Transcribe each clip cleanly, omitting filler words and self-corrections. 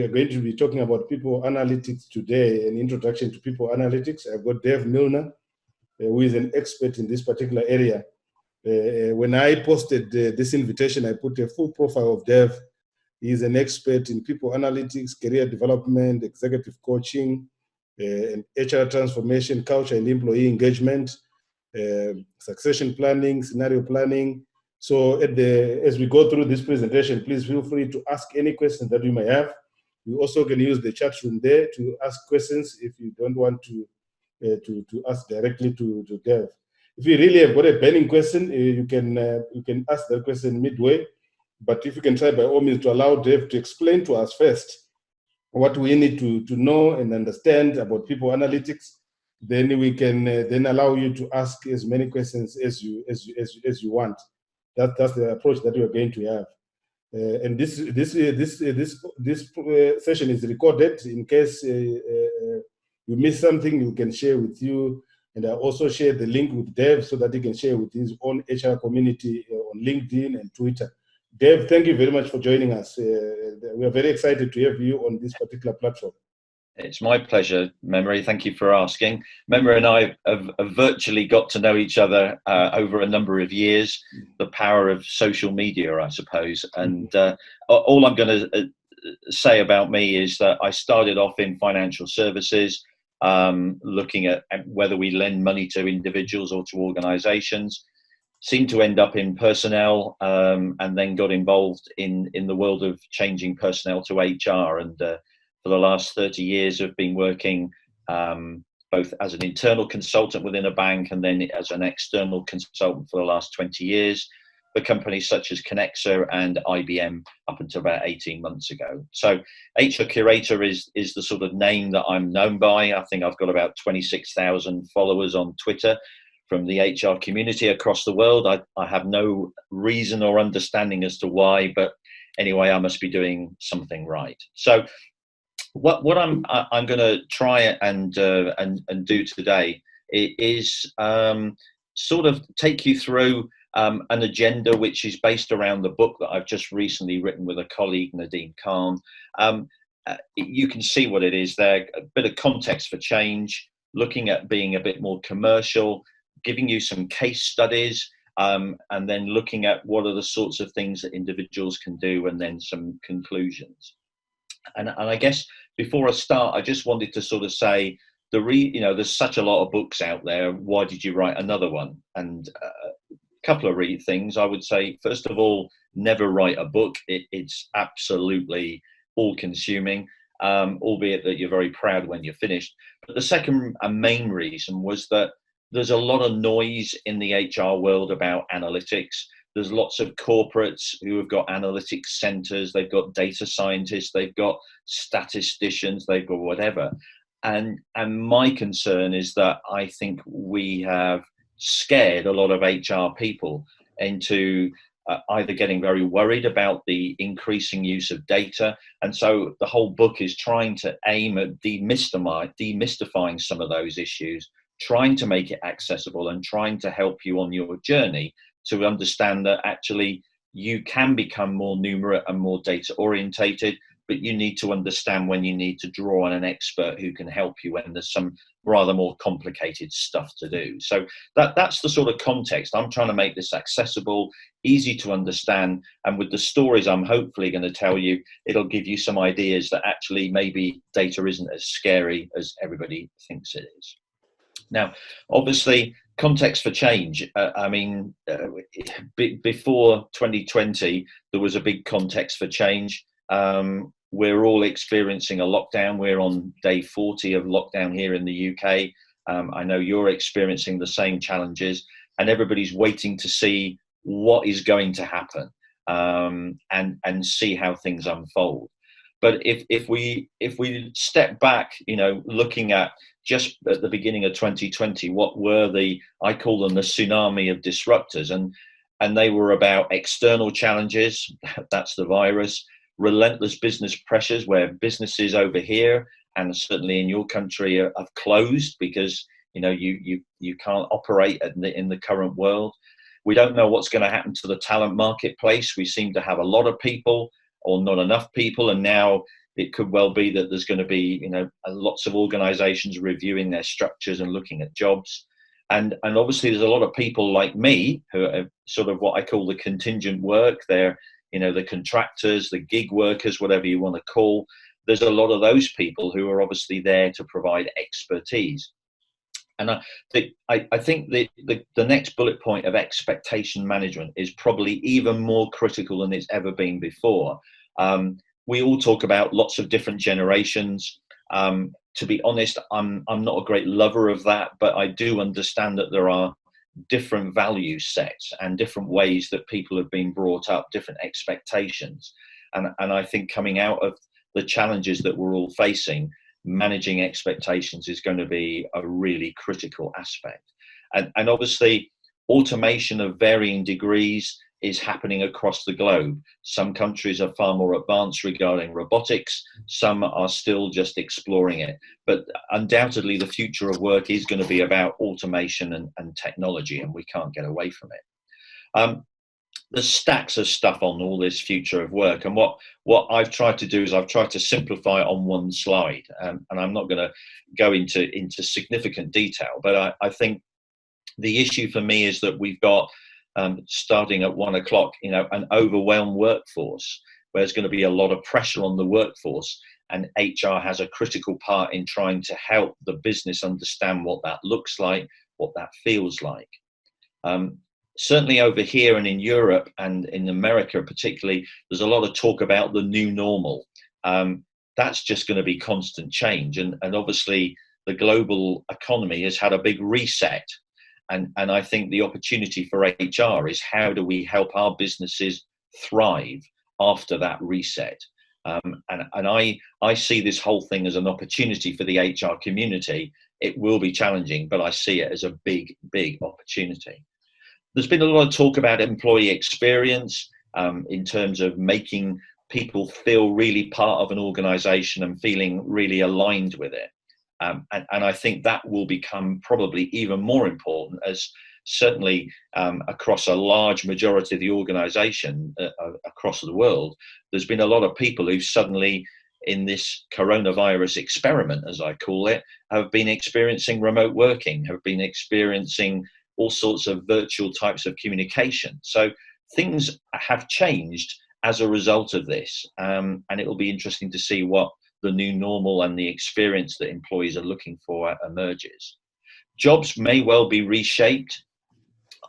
we are going to be talking about people analytics today, an introduction to people analytics. I've got Dave Millner, who is an expert in this particular area. When I posted this invitation, I put a full profile of Dave. He's an expert in people analytics, career development, executive coaching, and HR transformation, culture and employee engagement, succession planning, scenario planning. So as we go through this presentation, please feel free to ask any questions that you may have. You also can use the chat room there to ask questions if you don't want to ask directly to Dev. If you really have got a burning question, you can ask that question midway. But if you can try by all means to allow Dev to explain to us first what we need to know and understand about people analytics, then we can then allow you to ask as many questions as you want. That's the approach that we are going to have. And this session is recorded. In case you miss something, you can share with you. And I also share the link with Dev so that he can share with his own HR community on LinkedIn and Twitter. Dev, thank you very much for joining us. We are very excited to have you on this particular platform. It's my pleasure, Memory. Thank you for asking. Memory and I have virtually got to know each other over a number of years. The power of social media, I suppose. And all I'm going to say about me is that I started off in financial services, looking at whether we lend money to individuals or to organizations. Seemed to end up in personnel, and then got involved in the world of changing personnel to HR. And for the last 30 years, I've been working both as an internal consultant within a bank and then as an external consultant for the last 20 years for companies such as Connexa and IBM up until about 18 months ago. So HR Curator is the sort of name that I'm known by. I think I've got about 26,000 followers on Twitter from the HR community across the world. I have no reason or understanding as to why, but anyway, I must be doing something right. So what I'm going to try and do today is sort of take you through an agenda which is based around the book that I've just recently written with a colleague, Nadeem Khan. You can see what it is there, a bit of context for change, looking at being a bit more commercial, giving you some case studies, and then looking at what are the sorts of things that individuals can do, and then some conclusions. And I guess before I start, I just wanted to sort of say, there's such a lot of books out there. Why did you write another one? And a couple of things I would say. First of all, never write a book. It's absolutely all-consuming, albeit that you're very proud when you're finished. But the second and main reason was that there's a lot of noise in the HR world about analytics. There's lots of corporates who have got analytics centers, they've got data scientists, they've got statisticians, they've got whatever. And my concern is that I think we have scared a lot of HR people into either getting very worried about the increasing use of data. And so the whole book is trying to aim at demystifying some of those issues, trying to make it accessible and trying to help you on your journey to understand that actually you can become more numerate and more data orientated, but you need to understand when you need to draw on an expert who can help you when there's some rather more complicated stuff to do. So that's the sort of context. I'm trying to make this accessible, easy to understand, and with the stories I'm hopefully going to tell you, it'll give you some ideas that actually maybe data isn't as scary as everybody thinks it is. Now, obviously, context for change. Before 2020, there was a big context for change. We're all experiencing a lockdown. We're on day 40 of lockdown here in the UK. I know you're experiencing the same challenges, and everybody's waiting to see what is going to happen and see how things unfold. But if we step back, looking at just at the beginning of 2020, what were I call them the tsunami of disruptors, and they were about external challenges, that's the virus, relentless business pressures where businesses over here and certainly in your country have closed because you can't operate in the current world. We don't know what's going to happen to the talent marketplace. We seem to have a lot of people or not enough people, and now It could well be that there's going to be, lots of organizations reviewing their structures and looking at jobs. And obviously there's a lot of people like me who are sort of what I call the contingent work. They're, the contractors, the gig workers, whatever you want to call. There's a lot of those people who are obviously there to provide expertise. And I think the next bullet point of expectation management is probably even more critical than it's ever been before. We all talk about lots of different generations. To be honest, I'm not a great lover of that, but I do understand that there are different value sets and different ways that people have been brought up, different expectations. And I think coming out of the challenges that we're all facing, managing expectations is going to be a really critical aspect. And obviously, automation of varying degrees is happening across the globe. Some countries are far more advanced regarding robotics. Some are still just exploring it. But undoubtedly, the future of work is going to be about automation and technology, and we can't get away from it. There's stacks of stuff on all this future of work. And what I've tried to do is I've tried to simplify it on one slide. And I'm not going to go into significant detail, but I think the issue for me is that we've got, starting at 1 o'clock, an overwhelmed workforce, where there's going to be a lot of pressure on the workforce, and HR has a critical part in trying to help the business understand what that looks like, what that feels like. Certainly over here and in Europe and in America particularly, there's a lot of talk about the new normal. That's just going to be constant change. And obviously the global economy has had a big reset. And I think the opportunity for HR is how do we help our businesses thrive after that reset? And I see this whole thing as an opportunity for the HR community. It will be challenging, but I see it as a big, big opportunity. There's been a lot of talk about employee experience in terms of making people feel really part of an organization and feeling really aligned with it. And I think that will become probably even more important, as certainly across a large majority of the organization across the world, there's been a lot of people who suddenly, in this coronavirus experiment, as I call it, have been experiencing remote working, have been experiencing all sorts of virtual types of communication. So things have changed as a result of this. And it will be interesting to see what the new normal and the experience that employees are looking for emerges. Jobs may well be reshaped,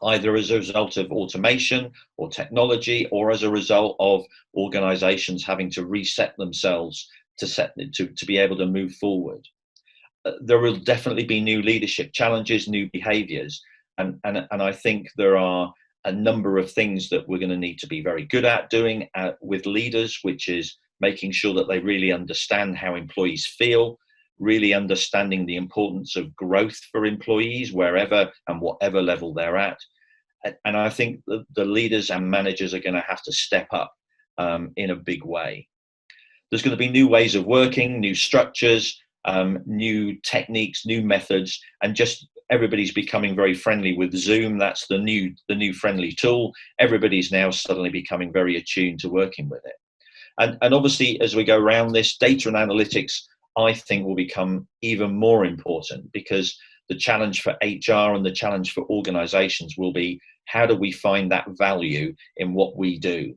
either as a result of automation or technology, or as a result of organizations having to reset themselves to be able to move forward. There will definitely be new leadership challenges, new behaviors. And I think there are a number of things that we're going to need to be very good at doing with leaders, which is making sure that they really understand how employees feel, really understanding the importance of growth for employees wherever and whatever level they're at. And I think the leaders and managers are going to have to step up in a big way. There's going to be new ways of working, new structures, new techniques, new methods, and just everybody's becoming very friendly with Zoom. That's the new friendly tool. Everybody's now suddenly becoming very attuned to working with it. And obviously, as we go around this, data and analytics, I think, will become even more important, because the challenge for HR and the challenge for organizations will be, how do we find that value in what we do?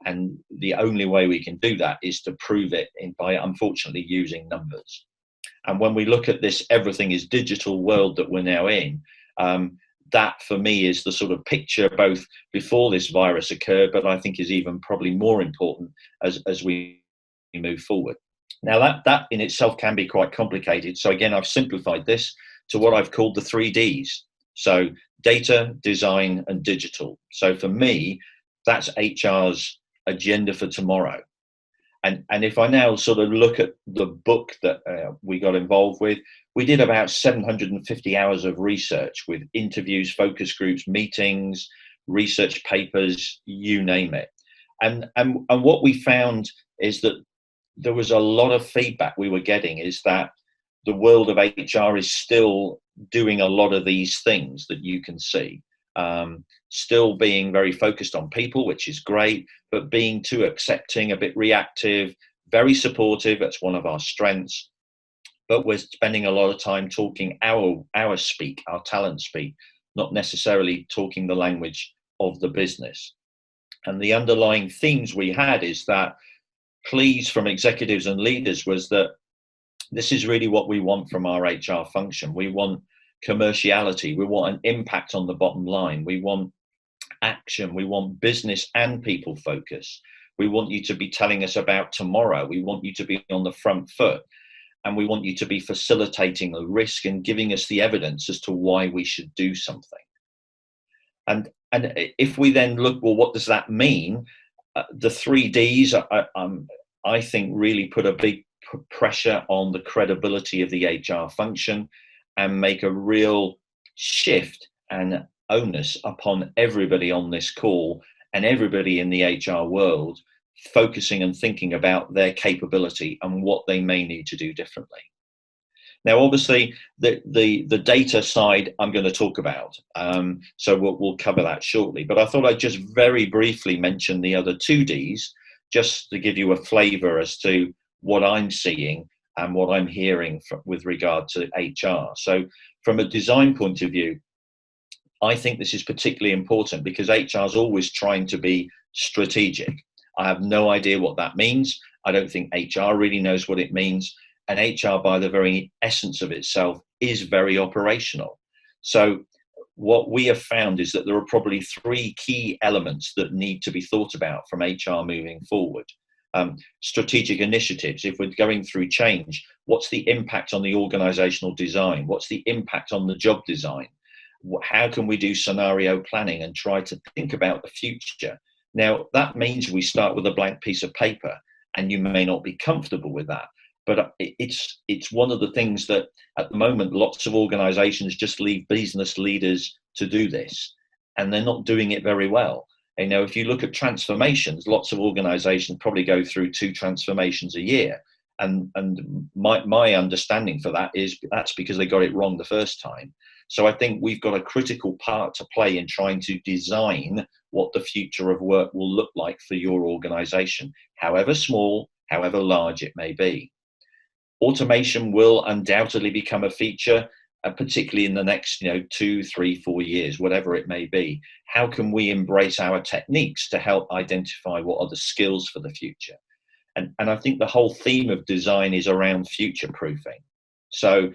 And the only way we can do that is to prove it by, unfortunately, using numbers. And when we look at this everything is digital world that we're now in, that for me is the sort of picture both before this virus occurred, but I think is even probably more important as we move forward. Now that in itself can be quite complicated. So again, I've simplified this to what I've called the 3 Ds. So data, design, and digital. So for me, that's HR's agenda for tomorrow. And if I now sort of look at the book that we got involved with, we did about 750 hours of research with interviews, focus groups, meetings, research papers, you name it. And what we found is that there was a lot of feedback we were getting is that the world of HR is still doing a lot of these things that you can see. Still being very focused on people, which is great, but being too accepting, a bit reactive, very supportive. That's one of our strengths. But we're spending a lot of time talking our speak, our talent speak, not necessarily talking the language of the business. And the underlying themes we had is that pleas from executives and leaders was that this is really what we want from our HR function. We want commerciality. We want an impact on the bottom line. We want action. We want business and people focus. We want you to be telling us about tomorrow. We want you to be on the front foot. And we want you to be facilitating the risk and giving us the evidence as to why we should do something. And if we then look, well, what does that mean? The 3Ds, I think, really put a big pressure on the credibility of the HR function and make a real shift and onus upon everybody on this call and everybody in the HR world focusing and thinking about their capability and what they may need to do differently. Now, obviously, the data side I'm going to talk about, so we'll cover that shortly. But I thought I'd just very briefly mention the other 2Ds, just to give you a flavour as to what I'm seeing and what I'm hearing with regard to HR. So from a design point of view, I think this is particularly important because HR is always trying to be strategic. I have no idea what that means. I don't think HR really knows what it means. And HR, by the very essence of itself, is very operational. So what we have found is that there are probably 3 key elements that need to be thought about from HR moving forward. Strategic initiatives. If we're going through change, what's the impact on the organizational design? What's the impact on the job design? How can we do scenario planning and try to think about the future? Now, that means we start with a blank piece of paper, and you may not be comfortable with that. But it's one of the things that at the moment, lots of organizations just leave business leaders to do this, and they're not doing it very well. You know, if you look at transformations, lots of organizations probably go through 2 transformations a year. And my understanding for that is that's because they got it wrong the first time. So I think we've got a critical part to play in trying to design what the future of work will look like for your organization, however small, however large it may be. Automation will undoubtedly become a feature, particularly in the next 2, 3, 4 years, whatever it may be. How can we embrace our techniques to help identify what are the skills for the future? And I think the whole theme of design is around future proofing. So,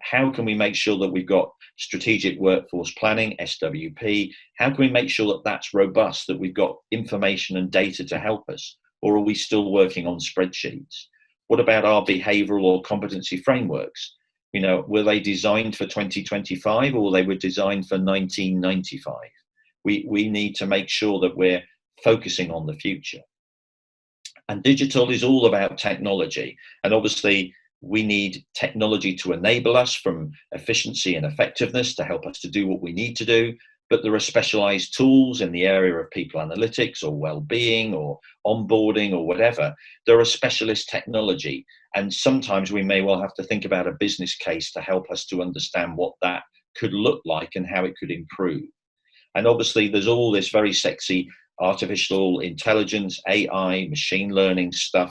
how can we make sure that we've got strategic workforce planning, SWP? How can we make sure that that's robust, that we've got information and data to help us? Or are we still working on spreadsheets? What about our behavioral or competency frameworks? Were they designed for 2025 or they were designed for 1995? We need to make sure that we're focusing on the future. And digital is all about technology. And obviously, we need technology to enable us from efficiency and effectiveness to help us to do what we need to do. But there are specialized tools in the area of people analytics or well-being or onboarding or whatever. There are specialist technology. And sometimes we may well have to think about a business case to help us to understand what that could look like and how it could improve. And obviously, there's all this very sexy artificial intelligence, AI, machine learning stuff.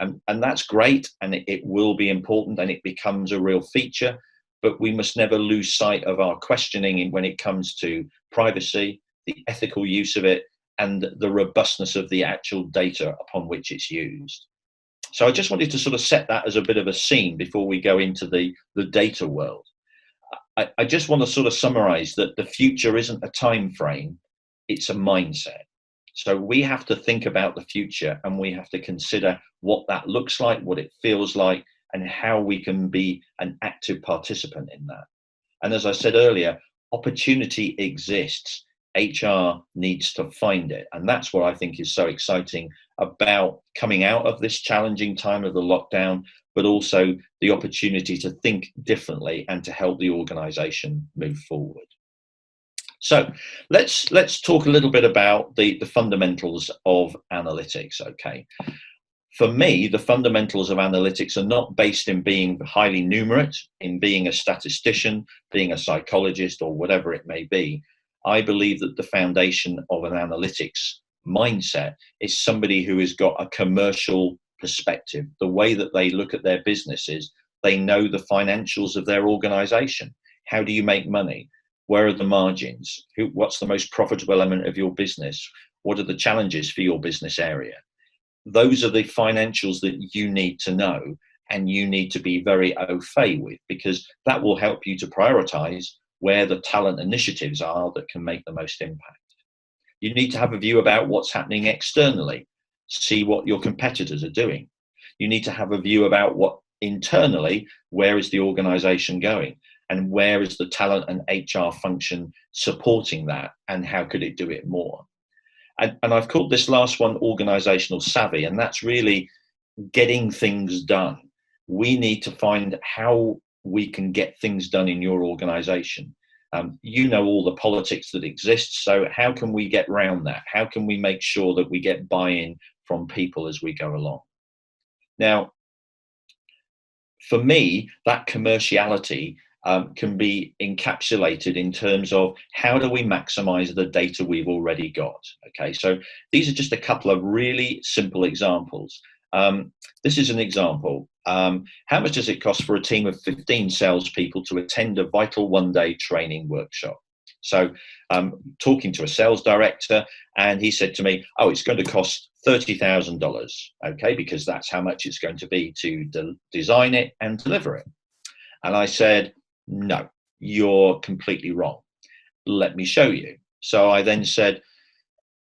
And that's great, and it will be important, and it becomes a real feature. But we must never lose sight of our questioning when it comes to privacy, the ethical use of it, and the robustness of the actual data upon which it's used. So I just wanted to sort of set that as a bit of a scene before we go into the data world. I just want to sort of summarize that the future isn't a time frame, it's a mindset. So we have to think about the future, and we have to consider what that looks like, what it feels like, and how we can be an active participant in that. And as I said earlier, opportunity exists. HR needs to find it. And that's what I think is so exciting about coming out of this challenging time of the lockdown, but also the opportunity to think differently and to help the organization move forward. So let's talk a little bit about the fundamentals of analytics, okay? For me, the fundamentals of analytics are not based in being highly numerate, in being a statistician, being a psychologist, or whatever it may be. I believe that the foundation of an analytics mindset is somebody who has got a commercial perspective, the way that they look at their businesses, they know the financials of their organization. How do you make money? Where are the margins? What's the most profitable element of your business? What are the challenges for your business area? Those are the financials that you need to know, and you need to be very au fait with, because that will help you to prioritize where the talent initiatives are that can make the most impact. You need to have a view about what's happening externally, see what your competitors are doing. You need to have a view about what internally, where is the organization going, and where is the talent and HR function supporting that, and how could it do it more? And I've called this last one organizational savvy, and that's really getting things done. We need to find how we can get things done in your organization. You know all the politics that exist, so how can we get around that? How can we make sure that we get buy-in from people as we go along? Now, for me, that commerciality can be encapsulated in terms of how do we maximize the data we've already got. Okay, so these are just a couple of really simple examples. This is an example. How much does it cost for a team of 15 salespeople to attend a vital one-day training workshop? So talking to a sales director, and he said to me, oh, it's going to cost $30,000, okay, because that's how much it's going to be to design it and deliver it. And I said, no, you're completely wrong. Let me show you. So I then said,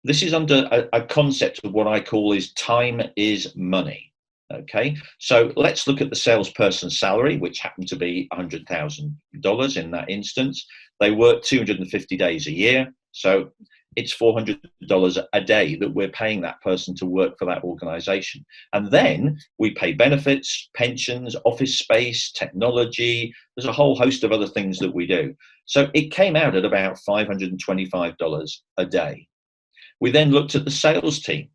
this is under a concept of what I call is time is money. Okay, so let's look at the salesperson's salary, which happened to be $100,000 in that instance. They work 250 days a year, so it's $400 a day that we're paying that person to work for that organization. And then we pay benefits, pensions, office space, technology. There's a whole host of other things that we do. So it came out at about $525 a day. We then looked at the sales team.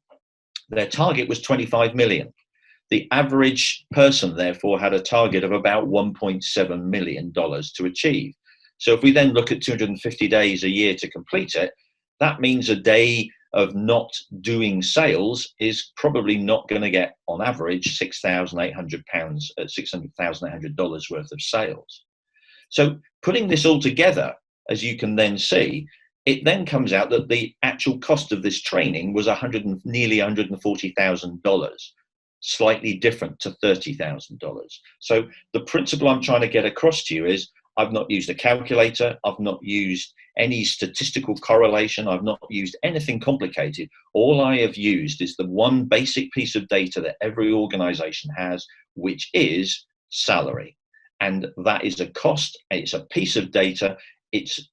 Their target was 25 million. The average person, therefore, had a target of about $1.7 million to achieve. So if we then look at 250 days a year to complete it, that means a day of not doing sales is probably not going to get, on average, $600,800 worth of sales. So putting this all together, as you can then see, it then comes out that the actual cost of this training was nearly $140,000. Slightly different to $30,000. So the principle I'm trying to get across to you is I've not used a calculator, I've not used any statistical correlation, I've not used anything complicated. All I have used is the one basic piece of data that every organization has, which is salary. And that is a cost, it's a piece of data, it's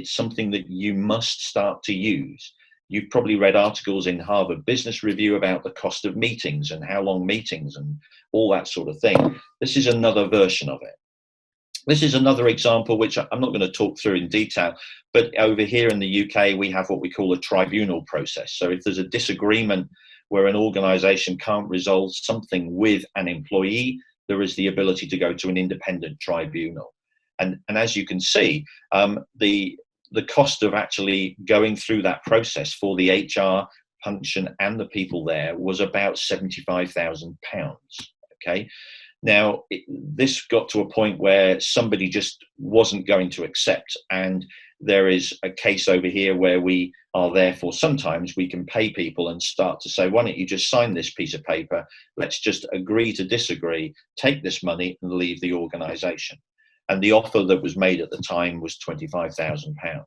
something that you must start to use. You've probably read articles in Harvard Business Review about the cost of meetings and how long meetings and all that sort of thing. This is another version of it. This is another example, which I'm not going to talk through in detail, but over here in the UK, we have what we call a tribunal process. So if there's a disagreement where an organization can't resolve something with an employee, there is the ability to go to an independent tribunal. And as you can see, the cost of actually going through that process for the HR function and the people there was about £75,000. Okay. Now, this got to a point where somebody just wasn't going to accept. And there is a case over here where we are therefore sometimes we can pay people and start to say, why don't you just sign this piece of paper? Let's just agree to disagree, take this money and leave the organization. And the offer that was made at the time was £25,000.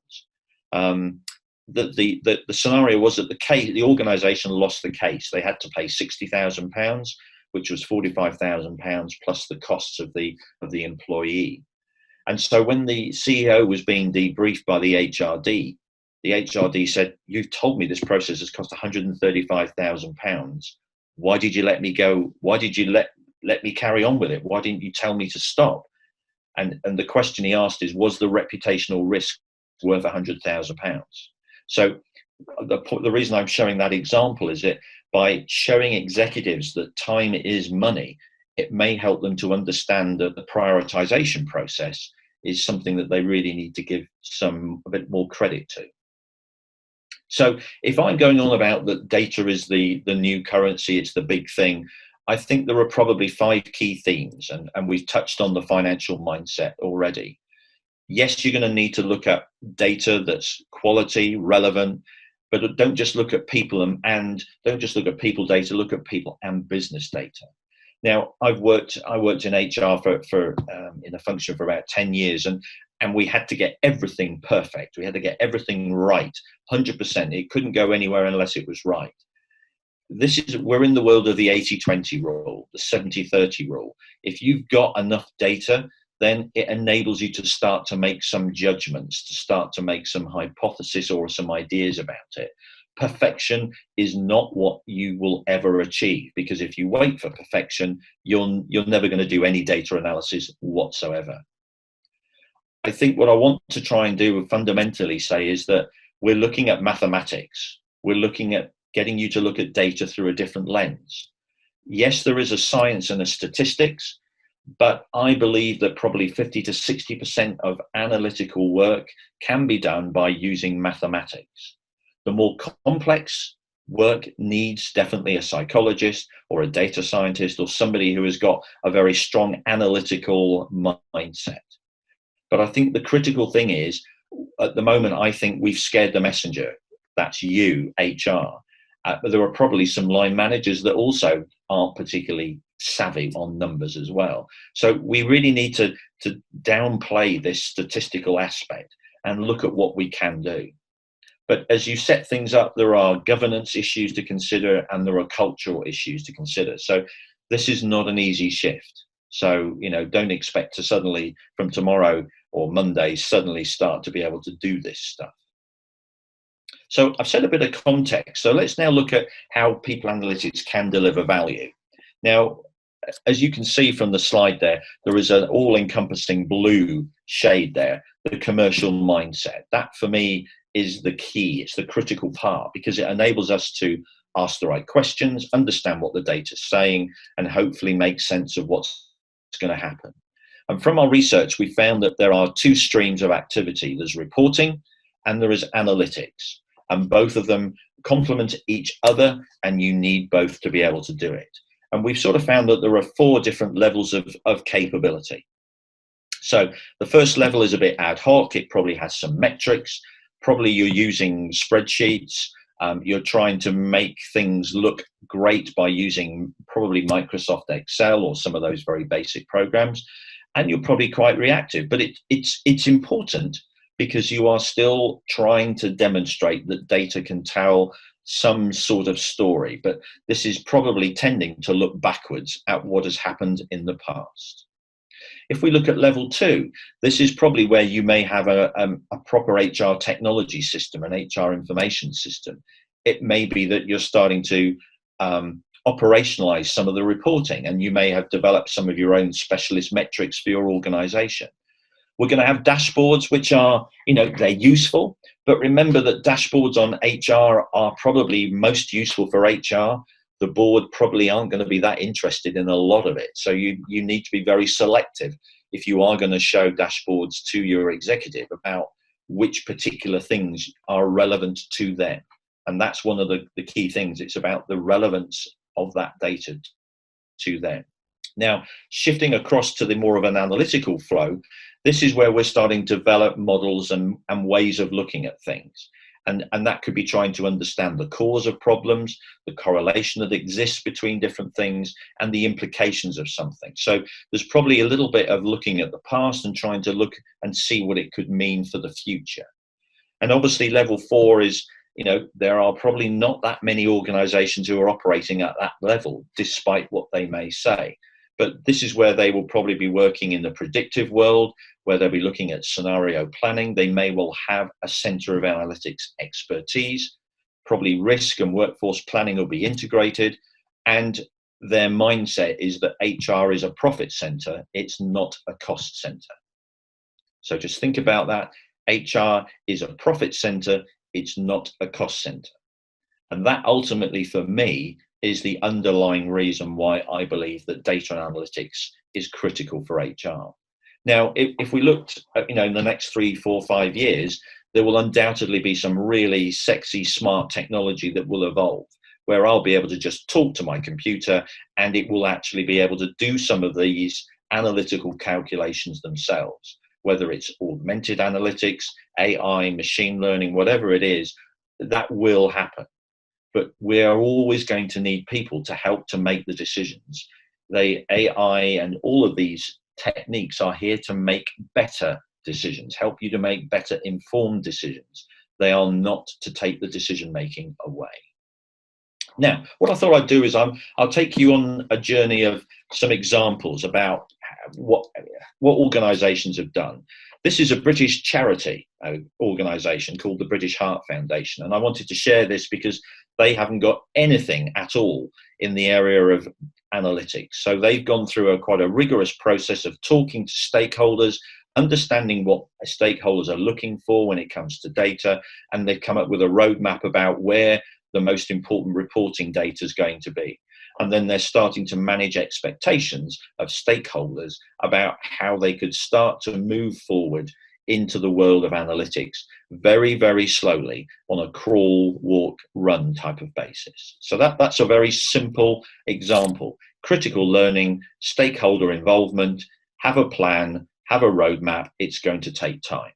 The scenario was that the organisation lost the case. They had to pay £60,000, which was £45,000 plus the costs of the employee. And so when the CEO was being debriefed by the HRD said, "You've told me this process has cost £135,000. Why did you let me go? Why did you let me carry on with it? Why didn't you tell me to stop?" And the question he asked is, was the reputational risk worth £100,000? So the reason I'm showing that example is that by showing executives that time is money, it may help them to understand that the prioritization process is something that they really need to give a bit more credit to. So if I'm going on about that data is the new currency, it's the big thing, I think there are probably 5 key themes, and we've touched on the financial mindset already. Yes, you're going to need to look at data that's quality, relevant, but don't just look at people and don't just look at people data, look at people and business data. Now, I worked in HR for in a function for about 10 years, and we had to get everything perfect. We had to get everything right, 100%. It couldn't go anywhere unless it was right. We're in the world of the 80-20 rule, the 70-30 rule. If you've got enough data, then it enables you to start to make some judgments, to start to make some hypothesis or some ideas about it. Perfection is not what you will ever achieve, because if you wait for perfection, you're never going to do any data analysis whatsoever. I think what I want to try and do fundamentally say is that we're looking at mathematics. We're looking at getting you to look at data through a different lens. Yes, there is a science and a statistics, but I believe that probably 50 to 60% of analytical work can be done by using mathematics. The more complex work needs definitely a psychologist or a data scientist or somebody who has got a very strong analytical mindset. But I think the critical thing is, at the moment, I think we've scared the messenger. That's you, HR. But there are probably some line managers that also aren't particularly savvy on numbers as well. So we really need to downplay this statistical aspect and look at what we can do. But as you set things up, there are governance issues to consider and there are cultural issues to consider. So this is not an easy shift. So, don't expect to suddenly from tomorrow or Monday suddenly start to be able to do this stuff. So I've set a bit of context. So let's now look at how people analytics can deliver value. Now, as you can see from the slide there is an all-encompassing blue shade there, the commercial mindset. That for me is the key. It's the critical part because it enables us to ask the right questions, understand what the data is saying, and hopefully make sense of what's going to happen. And from our research, we found that there are 2 streams of activity. There's reporting and there is analytics. And both of them complement each other, and you need both to be able to do it. And we've sort of found that there are 4 different levels of capability. So the first level is a bit ad hoc. It probably has some metrics. Probably you're using spreadsheets. You're trying to make things look great by using probably Microsoft Excel or some of those very basic programs. And you're probably quite reactive. But it's important because you are still trying to demonstrate that data can tell some sort of story. But this is probably tending to look backwards at what has happened in the past. If we look at level 2, this is probably where you may have a proper HR technology system, an HR information system. It may be that you're starting to operationalize some of the reporting, and you may have developed some of your own specialist metrics for your organization. We're going to have dashboards, which are, they're useful, but remember that dashboards on HR are probably most useful for HR. The board probably aren't going to be that interested in a lot of it. So you need to be very selective if you are going to show dashboards to your executive about which particular things are relevant to them. And that's one of the key things. It's about the relevance of that data to them. Now, shifting across to the more of an analytical flow, this is where we're starting to develop models and ways of looking at things. And that could be trying to understand the cause of problems, the correlation that exists between different things, and the implications of something. So there's probably a little bit of looking at the past and trying to look and see what it could mean for the future. And obviously level 4 is, there are probably not that many organizations who are operating at that level, despite what they may say. But this is where they will probably be working in the predictive world, where they'll be looking at scenario planning. They may well have a center of analytics expertise. Probably risk and workforce planning will be integrated. And their mindset is that HR is a profit center. It's not a cost center. So just think about that. HR is a profit center. It's not a cost center. And that ultimately, for me, is the underlying reason why I believe that data and analytics is critical for HR. Now, if we looked at, in the next 3, 4, 5 years, there will undoubtedly be some really sexy, smart technology that will evolve, where I'll be able to just talk to my computer and it will actually be able to do some of these analytical calculations themselves, whether it's augmented analytics, AI, machine learning, whatever it is, that will happen. But we are always going to need people to help to make the decisions. The AI and all of these techniques are here to make better decisions, help you to make better informed decisions. They are not to take the decision making away. Now, what I thought I'd do is I'll take you on a journey of some examples about what organisations have done. This is a British charity organisation called the British Heart Foundation, and I wanted to share this because they haven't got anything at all in the area of analytics. So they've gone through quite a rigorous process of talking to stakeholders, understanding what stakeholders are looking for when it comes to data, and they've come up with a roadmap about where the most important reporting data is going to be. And then they're starting to manage expectations of stakeholders about how they could start to move forward into the world of analytics very, very slowly on a crawl, walk, run type of basis. So that's a very simple example. Critical learning, stakeholder involvement, have a plan, have a roadmap. It's going to take time.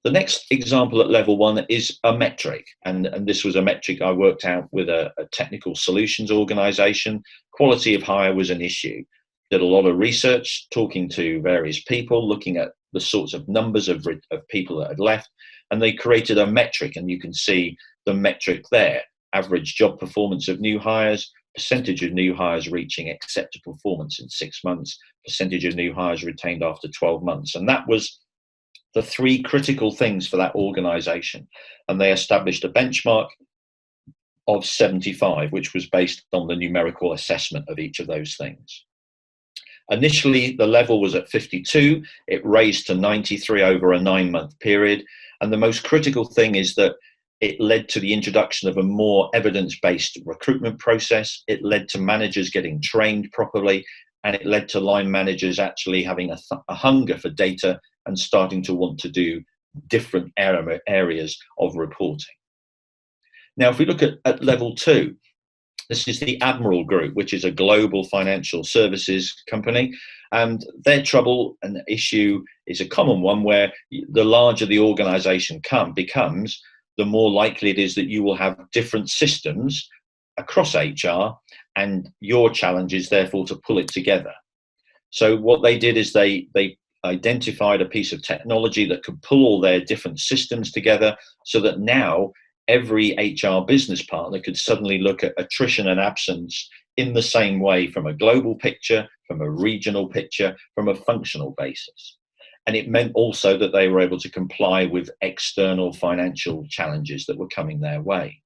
The next example at level 1 is a metric, and this was a metric I worked out with a technical solutions organization. Quality of hire was an issue. Did a lot of research, talking to various people, looking at the sorts of numbers of people that had left, and they created a metric, and you can see the metric there: average job performance of new hires, percentage of new hires reaching acceptable performance in 6 months, percentage of new hires retained after 12 months. And that was the 3 critical things for that organization. And they established a benchmark of 75, which was based on the numerical assessment of each of those things. Initially, the level was at 52. It raised to 93 over a 9-month period. And the most critical thing is that it led to the introduction of a more evidence-based recruitment process. It led to managers getting trained properly, and it led to line managers actually having a hunger for data and starting to want to do different areas of reporting. Now, if we look at level 2, this is the Admiral Group, which is a global financial services company. And their trouble and issue is a common one, where the larger the organization becomes, the more likely it is that you will have different systems across HR, and your challenge is therefore to pull it together. So what they did is they identified a piece of technology that could pull all their different systems together, so that now every HR business partner could suddenly look at attrition and absence in the same way, from a global picture, from a regional picture, from a functional basis. And it meant also that they were able to comply with external financial challenges that were coming their way.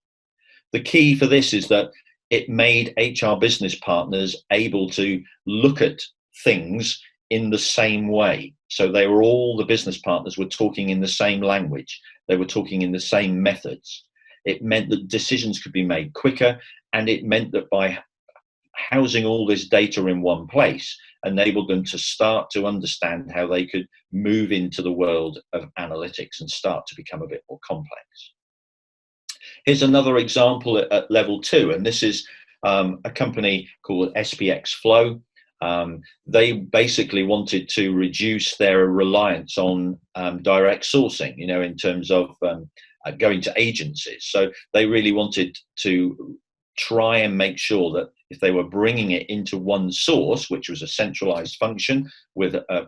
The key for this is that it made HR business partners able to look at things in the same way. So the business partners were talking in the same language. They were talking in the same methods. It meant that decisions could be made quicker, and it meant that by housing all this data in one place enabled them to start to understand how they could move into the world of analytics and start to become a bit more complex. Here's another example at level 2, and this is a company called SPX Flow. They basically wanted to reduce their reliance on direct sourcing, in terms of going to agencies. So they really wanted to try and make sure that if they were bringing it into one source, which was a centralized function with a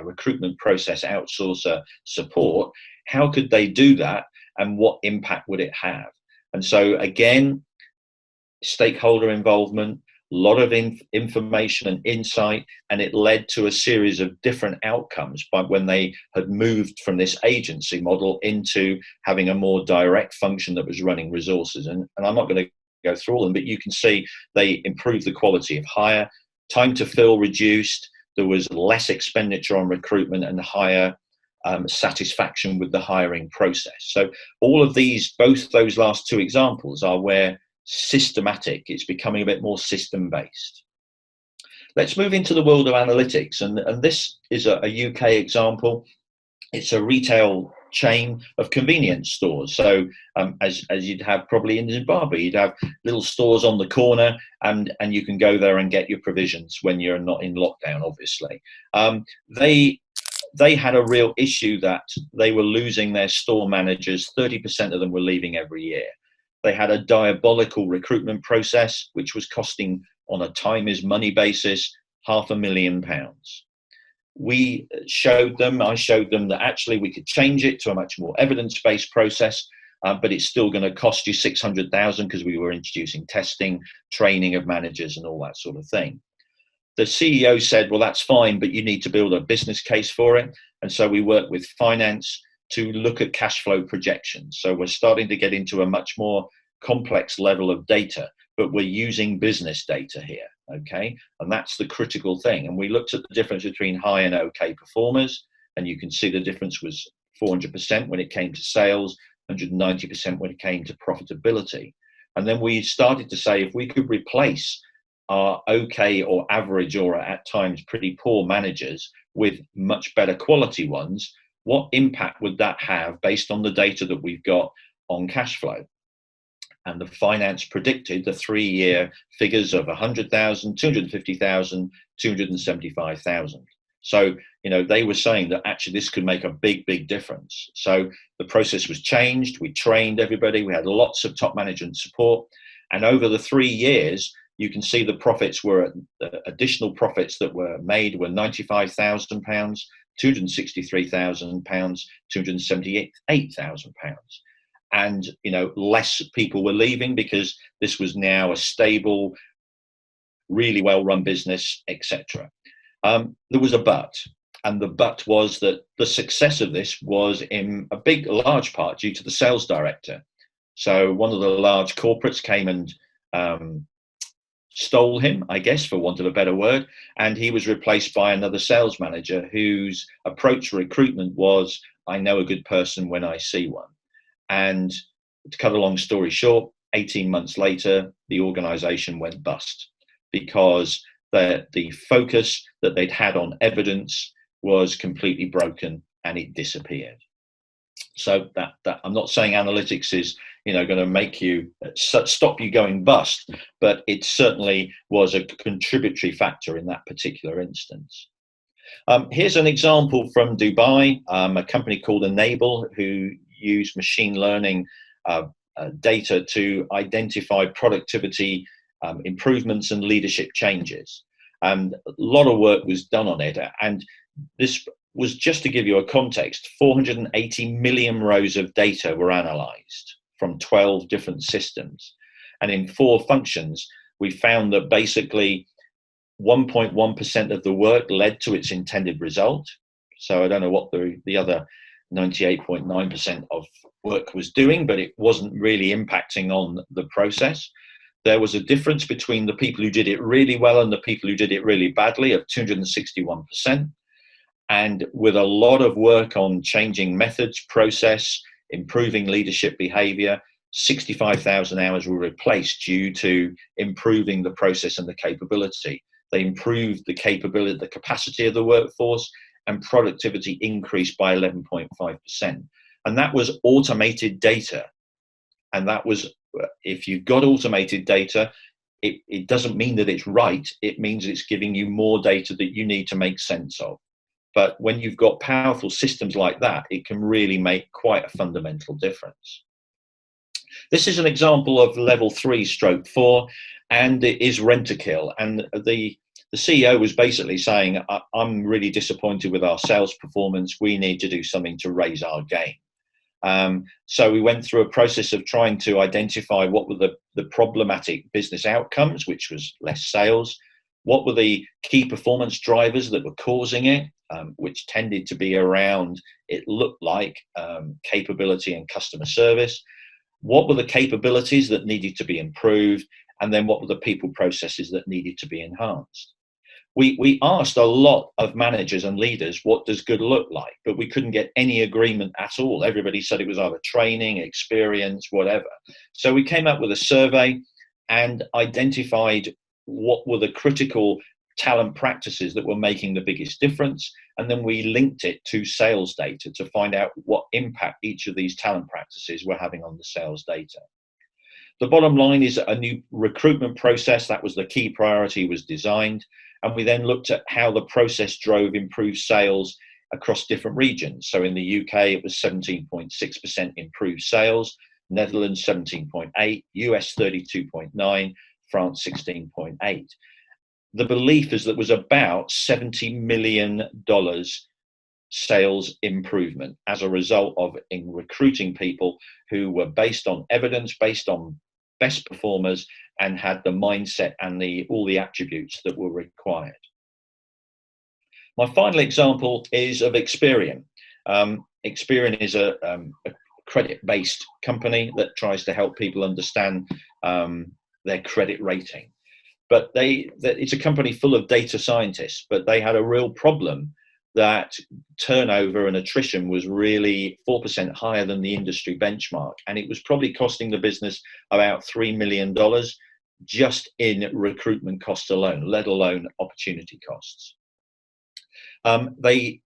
recruitment process outsourcer support, how could they do that and what impact would it have? And so again, stakeholder involvement, a lot of information and insight, and it led to a series of different outcomes by when they had moved from this agency model into having a more direct function that was running resources. And I'm not going to go through all of them, but you can see they improved the quality of hire, time to fill reduced, there was less expenditure on recruitment, and higher satisfaction with the hiring process. So all of these, both those last 2 examples, are where it's becoming a bit more system based. Let's move into the world of analytics, and this is a UK example. It's a retail chain of convenience stores. So as you'd have probably in Zimbabwe, you'd have little stores on the corner, and you can go there and get your provisions when you're not in lockdown, obviously. They had a real issue that they were losing their store managers. 30% of them were leaving every year. They had a diabolical recruitment process, which was costing, on a time is money basis, £500,000. I showed them that actually we could change it to a much more evidence-based process, but it's still going to cost you 600,000 because we were introducing testing, training of managers and all that sort of thing. The CEO said, well, that's fine, but you need to build a business case for it. And so we worked with finance to look at cash flow projections. So we're starting to get into a much more complex level of data, but we're using business data here, okay? And that's the critical thing. And we looked at the difference between high and okay performers, and you can see the difference was 400% when it came to sales, 190% when it came to profitability. And then we started to say, if we could replace our okay or average or at times pretty poor managers with much better quality ones, what impact would that have based on the data that we've got on cash flow? And the finance predicted the 3-year figures of 100,000, 250,000, 275,000. So, they were saying that actually this could make a big, big difference. So the process was changed. We trained everybody. We had lots of top management support. And over the 3 years, you can see the profits were, additional profits that were made were £95,000, £263,000, £278,000. And, less people were leaving because this was now a stable, really well-run business, etc. There was a but, and the but was that the success of this was in a large part due to the sales director. So one of the large corporates came and stole him, I guess, for want of a better word, and he was replaced by another sales manager whose approach to recruitment was, I know a good person when I see one. And to cut a long story short, 18 months later, the organization went bust because the focus that they'd had on evidence was completely broken and it disappeared. So that I'm not saying analytics is going to make you stop you going bust, but it certainly was a contributory factor in that particular instance. Here's an example from Dubai, a company called Enable, who use machine learning data to identify productivity improvements and leadership changes. And a lot of work was done on it. And this was, just to give you a context, 480 million rows of data were analyzed from 12 different systems. And in 4 functions, we found that basically 1.1% of the work led to its intended result. So I don't know what the other 98.9% of work was doing, but it wasn't really impacting on the process. There was a difference between the people who did it really well and the people who did it really badly of 261%. And with a lot of work on changing methods, process, improving leadership behavior, 65,000 hours were replaced due to improving the process and the capability. They improved the capability, the capacity of the workforce, and productivity increased by 11.5%. And that was automated data. And that was, if you've got automated data, it doesn't mean that it's right. It means it's giving you more data that you need to make sense of. But when you've got powerful systems like that, it can really make quite a fundamental difference. This is an example of level 3/4, and it is rent to kill. And the CEO was basically saying, I'm really disappointed with our sales performance. We need to do something to raise our game. So we went through a process of trying to identify what were the problematic business outcomes, which was less sales. What were the key performance drivers that were causing it, which tended to be around, it looked like, capability and customer service. What were the capabilities that needed to be improved? And then what were the people processes that needed to be enhanced? We asked a lot of managers and leaders, what does good look like? But we couldn't get any agreement at all. Everybody said it was either training, experience, whatever. So we came up with a survey and identified what were the critical talent practices that were making the biggest difference, and then we linked it to sales data to find out what impact each of these talent practices were having on the sales data. The bottom line is a new recruitment process, that was the key priority, was designed, and we then looked at how the process drove improved sales across different regions. So in the UK, it was 17.6% improved sales, Netherlands 17.8, US 32.9, France 16.8. The belief is that was about $70 million sales improvement as a result of in recruiting people who were based on evidence, based on best performers, and had the mindset and all the attributes that were required. My final example is of Experian. Experian is a credit-based company that tries to help people understand their credit rating. But it's a company full of data scientists, but they had a real problem that turnover and attrition was really 4% higher than the industry benchmark. And it was probably costing the business about $3 million just in recruitment costs alone, let alone opportunity costs. They,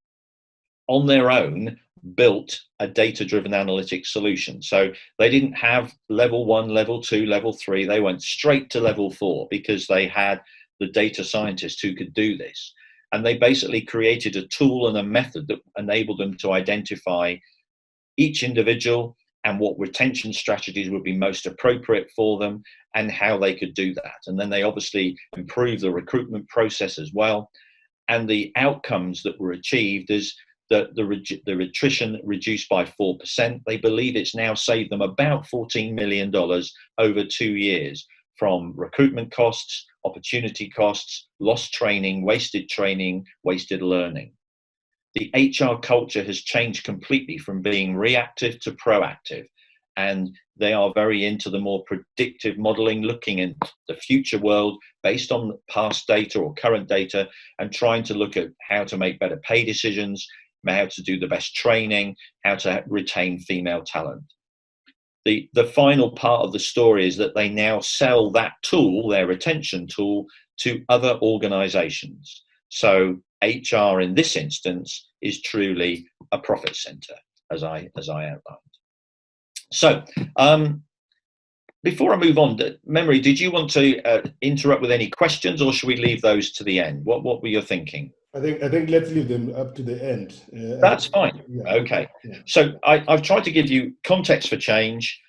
on their own, built a data-driven analytics solution. So they didn't have level 1, level 2, level 3. They went straight to level 4 because they had the data scientists who could do this. And they basically created a tool and a method that enabled them to identify each individual and what retention strategies would be most appropriate for them and how they could do that. And then they obviously improved the recruitment process as well. And the outcomes that were achieved is that the attrition reduced by 4%. They believe it's now saved them about $14 million over 2 years from recruitment costs, opportunity costs, lost training, wasted learning. The HR culture has changed completely from being reactive to proactive. And they are very into the more predictive modeling, looking at the future world based on past data or current data and trying to look at how to make better pay decisions, how to do the best training, how to retain female talent. The final part of the story is that they now sell that tool, their retention tool, to other organizations. So HR in this instance is truly a profit center, as I outlined. So before I move on, Memory, did you want to interrupt with any questions, or should we leave those to the end? What were you thinking? I think let's leave them up to the end. That's fine. Yeah. Okay. Yeah. So I've tried to give you context for change,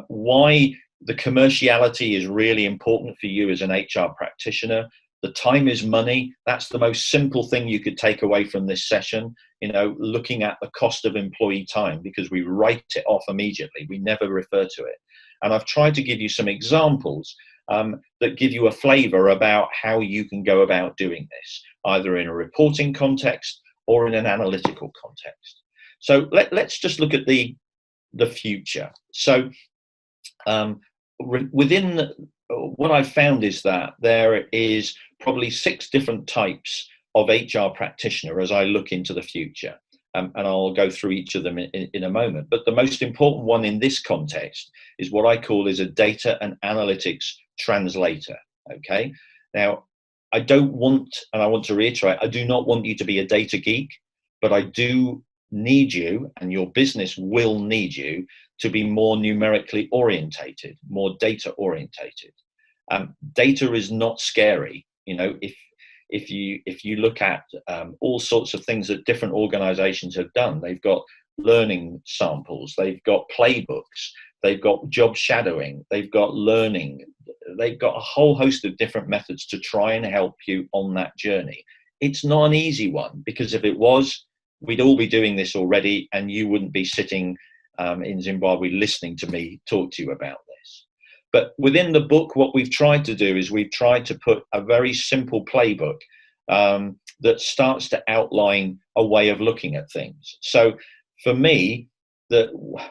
why the commerciality is really important for you as an HR practitioner. The time is money. That's the most simple thing you could take away from this session, looking at the cost of employee time, because we write it off immediately. We never refer to it. And I've tried to give you some examples that give you a flavor about how you can go about doing this, either in a reporting context or in an analytical context. So let's just look at the future. So within what I've found is that there is probably 6 different types of HR practitioner as I look into the future. And I'll go through each of them in a moment. But the most important one in this context is what I call is a data and analytics translator. Okay. Now, I want to reiterate, I do not want you to be a data geek, but I do need you, and your business will need you, to be more numerically orientated, more data orientated. Data is not scary. If you look at all sorts of things that different organizations have done, they've got learning samples, they've got playbooks, they've got job shadowing, they've got learning, they've got a whole host of different methods to try and help you on that journey. It's not an easy one, because if it was, we'd all be doing this already, and you wouldn't be sitting in Zimbabwe listening to me talk to you about this. But within the book, what we've tried to do is we've tried to put a very simple playbook that starts to outline a way of looking at things. So for me,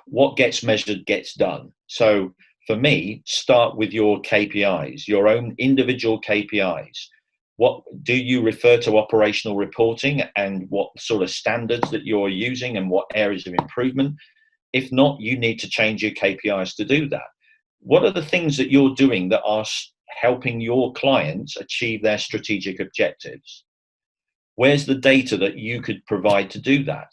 what gets measured gets done. So for me, start with your KPIs, your own individual KPIs. What do you refer to operational reporting, and what sort of standards that you're using and what areas of improvement? If not, you need to change your KPIs to do that. What are the things that you're doing that are helping your clients achieve their strategic objectives? Where's the data that you could provide to do that?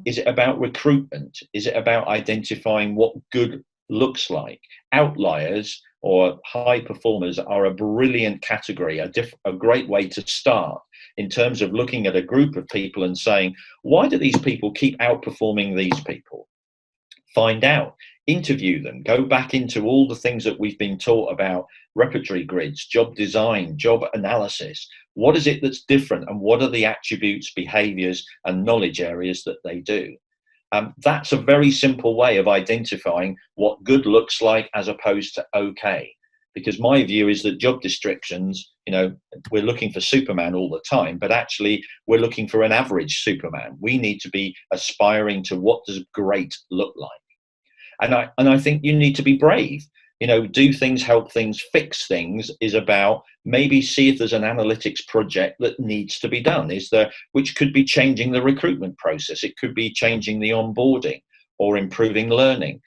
Is it about recruitment? Is it about identifying what good looks like? Outliers or high performers are a brilliant category, a great way to start in terms of looking at a group of people and saying, why do these people keep outperforming these people? Find out, interview them, go back into all the things that we've been taught about repertory grids, job design, job analysis. What is it that's different, and what are the attributes, behaviors, and knowledge areas that they do? That's a very simple way of identifying what good looks like as opposed to okay. Because my view is that job descriptions, we're looking for Superman all the time, but actually we're looking for an average Superman. We need to be aspiring to what does great look like. And I think you need to be brave. Do things, help things, fix things is about maybe see if there's an analytics project that needs to be done. Which could be changing the recruitment process. It could be changing the onboarding or improving learning.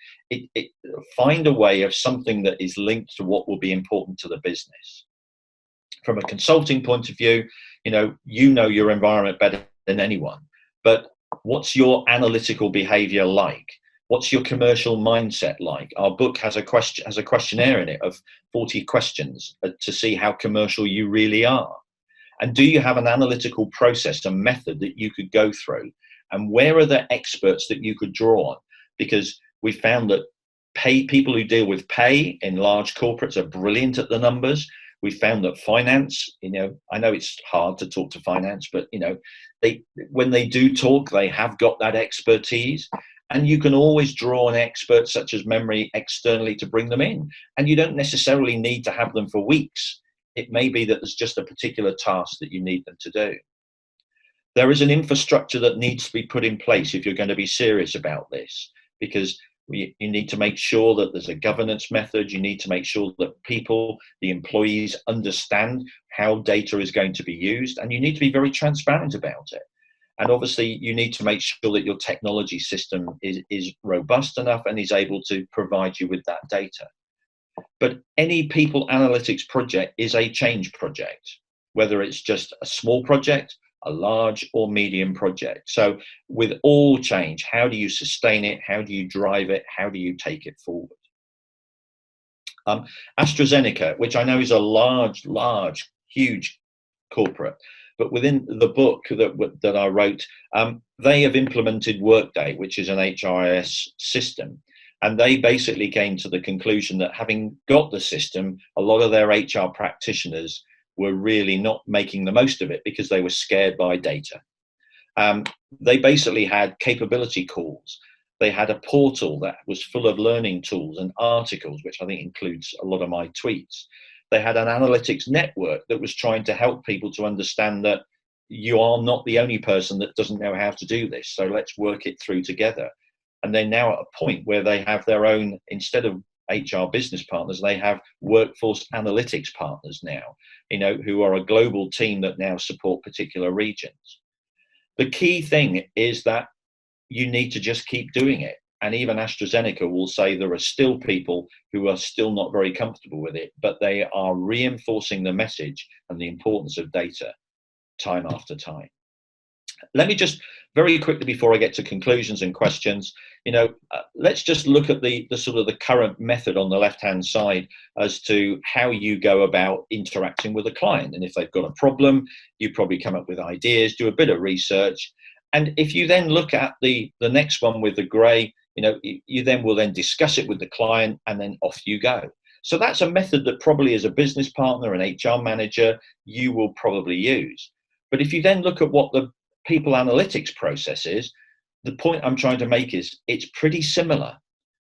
Find a way of something that is linked to what will be important to the business. From a consulting point of view, you know your environment better than anyone, but what's your analytical behavior like? What's your commercial mindset like? Our book has a questionnaire in it of 40 questions to see how commercial you really are. And do you have an analytical process and method that you could go through? And where are the experts that you could draw on? Because we found that people who deal with pay in large corporates are brilliant at the numbers. We found that finance, I know it's hard to talk to finance, but when they do talk, they have got that expertise. And you can always draw on experts such as memory externally to bring them in. And you don't necessarily need to have them for weeks. It may be that there's just a particular task that you need them to do. There is an infrastructure that needs to be put in place if you're going to be serious about this, because you need to make sure that there's a governance method. You need to make sure that people, the employees, understand how data is going to be used, and you need to be very transparent about it. And obviously, you need to make sure that your technology system is robust enough and is able to provide you with that data. But any people analytics project is a change project, whether it's just a small project, a large or medium project. So with all change, how do you sustain it? How do you drive it? How do you take it forward? AstraZeneca, which I know is a large, huge corporate, but within the book that I wrote, they have implemented Workday, which is an HRIS system. And they basically came to the conclusion that having got the system, a lot of their HR practitioners were really not making the most of it because they were scared by data. They basically had capability calls. They had a portal that was full of learning tools and articles, which I think includes a lot of my tweets. They had an analytics network that was trying to help people to understand that you are not the only person that doesn't know how to do this. So let's work it through together. And they're now at a point where they have their own, instead of HR business partners, they have workforce analytics partners now, who are a global team that now support particular regions. The key thing is that you need to just keep doing it. And even AstraZeneca will say there are still people who are still not very comfortable with it, but they are reinforcing the message and the importance of data time after time. Let me just very quickly, before I get to conclusions and questions, let's just look at the sort of the current method on the left-hand side as to how you go about interacting with a client. And if they've got a problem, you probably come up with ideas, do a bit of research. And if you then look at the next one with the gray, you then will then discuss it with the client, and then off you go. So that's a method that probably as a business partner, an HR manager, you will probably use. But if you then look at what the people analytics process is, the point I'm trying to make is it's pretty similar.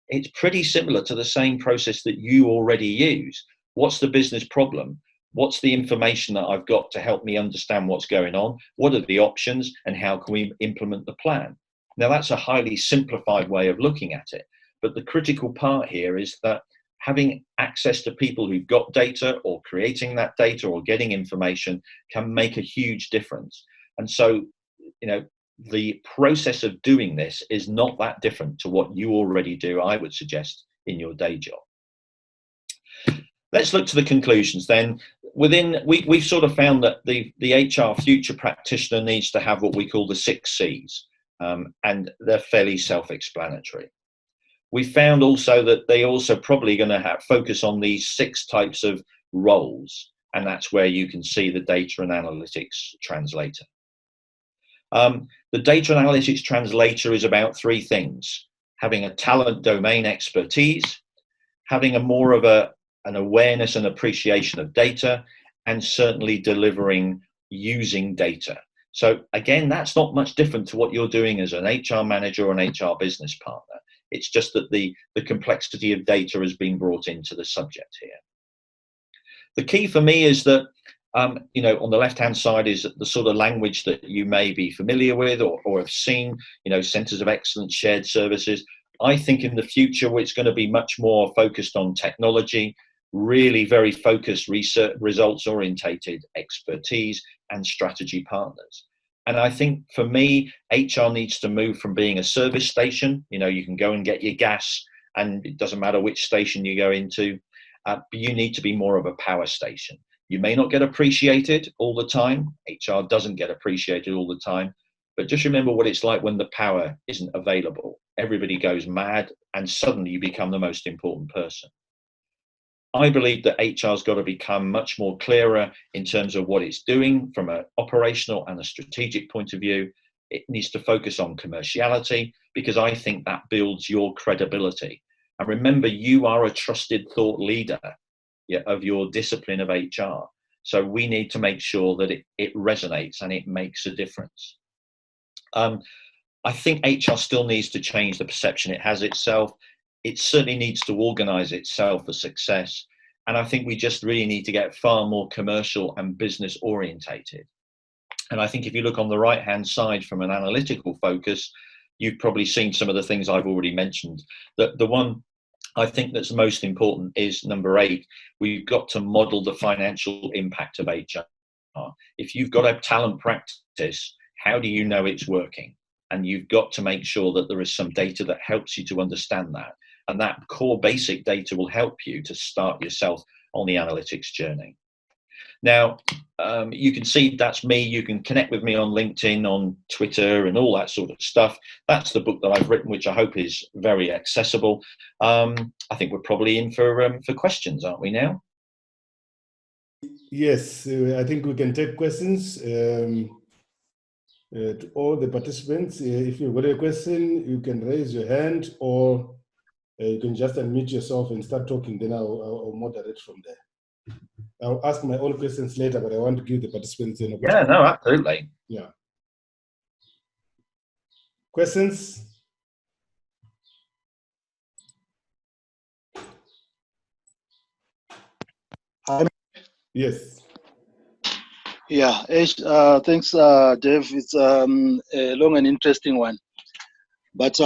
It's pretty similar to the same process that you already use. What's the business problem? What's the information that I've got to help me understand what's going on? What are the options, and how can we implement the plan? Now, that's a highly simplified way of looking at it. But the critical part here is that having access to people who've got data, or creating that data, or getting information can make a huge difference. And so, the process of doing this is not that different to what you already do, I would suggest, in your day job. let's look to the conclusions then. We've sort of found that the HR future practitioner needs to have what we call the 6 C's, and they're fairly self-explanatory. We found also that they also probably going to focus on these 6 types of roles, and that's where you can see the data and analytics translator. The data and analytics translator is about 3 things: having a talent domain expertise, having a more of an awareness and appreciation of data, and certainly delivering using data. So again, that's not much different to what you're doing as an HR manager or an HR business partner. It's just that the complexity of data has been brought into the subject here. The key for me is that, you know, on the left-hand side is the sort of language that you may be familiar with or have seen, you know, centers of excellence, shared services. I think in the future, it's going to be much more focused on technology, really very focused research, results-orientated expertise and strategy partners. And I think for me, HR needs to move from being a service station. You know, you can go and get your gas and it doesn't matter which station you go into, but you need to be more of a power station. You may not get appreciated all the time. HR doesn't get appreciated all the time, but just remember what it's like when the power isn't available. Everybody goes mad and suddenly you become the most important person. I believe that HR's got to become much more clearer in terms of what it's doing from an operational and a strategic point of view. It needs to focus on commerciality because I think that builds your credibility. And remember, you are a trusted thought leader of your discipline of HR. So we need to make sure that it resonates and it makes a difference. I think HR still needs to change the perception it has itself. It certainly needs to organize itself for success. And I think we just really need to get far more commercial and business orientated. And I think if you look on the right-hand side from an analytical focus, you've probably seen some of the things I've already mentioned. The one I think that's most important is number 8. We've got to model the financial impact of HR. If you've got a talent practice, how do you know it's working? And you've got to make sure that there is some data that helps you to understand that. And that core basic data will help you to start yourself on the analytics journey. Now, you can see that's me. You can connect with me on LinkedIn, on Twitter, and all that sort of stuff. That's the book that I've written, which I hope is very accessible. I think we're probably in for questions, aren't we now? Yes, I think we can take questions. To all the participants, if you've got a question, you can raise your hand or you can just unmute yourself and start talking, then I'll moderate from there. I'll ask my own questions later, but I want to give the participants an opportunity. Yeah, no, absolutely. Yeah. Questions? Yes. Yeah, thanks, Dave. It's a long and interesting one. But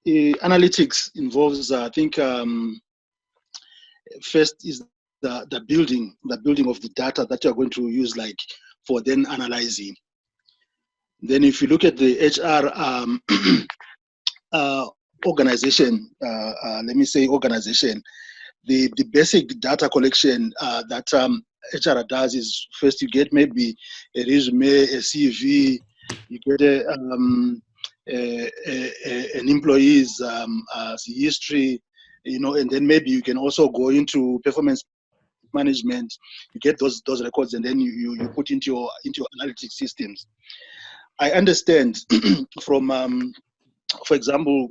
analytics involves, I think, first is the building of the data that you're going to use, like for then analyzing. Then, if you look at the HR organization, let me say organization, the basic data collection that HR does is first you get maybe a resume, a CV, you get an employee's history, you know, and then maybe you can also go into performance management. You get those records, and then you put into your analytics systems. I understand from for example,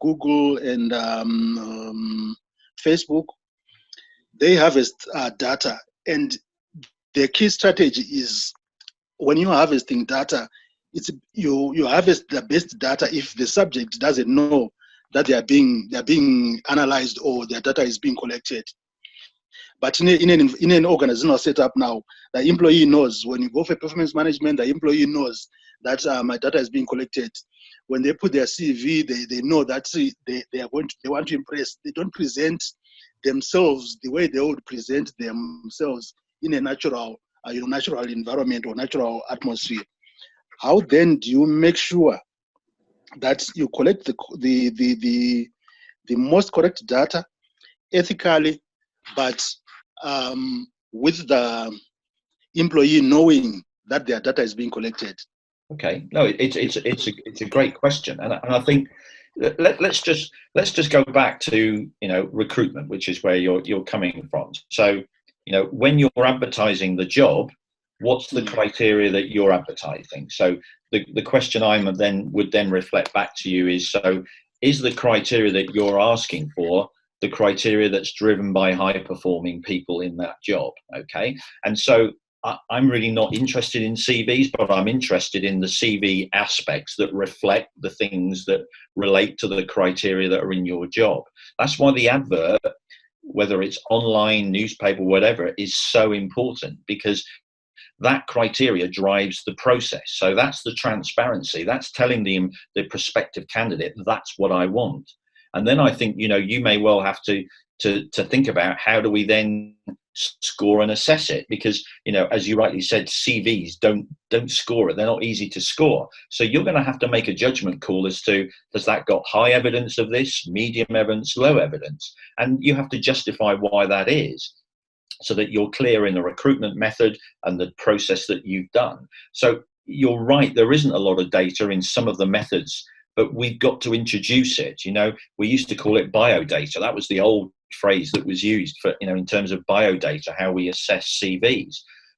Google and Facebook, they harvest data, and the key strategy is when you're harvesting data, it's you harvest the best data if the subject doesn't know that they're being analyzed or their data is being collected. But in an organizational setup now, the employee knows. When you go for performance management, the employee knows that my data is being collected. When they put their CV, they know that they want to impress. They don't present themselves the way they would present themselves in a natural environment or natural atmosphere. How then do you make sure that you collect the most correct data ethically, but with the employee knowing that their data is being collected. Okay, no, it's a great question, and I think let's just go back to recruitment, which is where you're coming from. So when you're advertising the job, what's the criteria that you're advertising? So the question would then reflect back to you is, so is the criteria that you're asking for the criteria that's driven by high performing people in that job? Okay, and so I'm really not interested in CVs, but I'm interested in the CV aspects that reflect the things that relate to the criteria that are in your job. That's why the advert, whether it's online, newspaper, whatever, is so important, because that criteria drives the process. So that's the transparency. That's telling the prospective candidate, that's what I want. And then I think, you may well have to think about, how do we then score and assess it? Because, as you rightly said, CVs don't score it. They're not easy to score. So you're going to have to make a judgment call as to, does that got high evidence of this, medium evidence, low evidence? And you have to justify why that is, so that you're clear in the recruitment method and the process that you've done. So you're right, there isn't a lot of data in some of the methods, but we've got to introduce it. We used to call it biodata. That was the old phrase that was used for, in terms of biodata, how we assess CVs.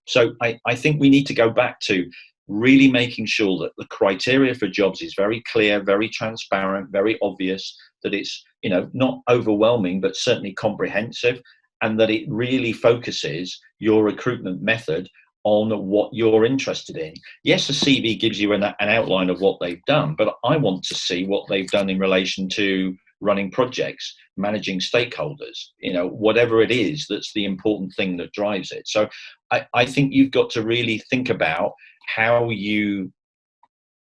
So I think we need to go back to really making sure that the criteria for jobs is very clear, very transparent, very obvious, that it's, not overwhelming, but certainly comprehensive, and that it really focuses your recruitment method on what you're interested in. Yes, a CV gives you an outline of what they've done, but I want to see what they've done in relation to running projects, managing stakeholders, whatever it is, that's the important thing that drives it. So I think you've got to really think about how you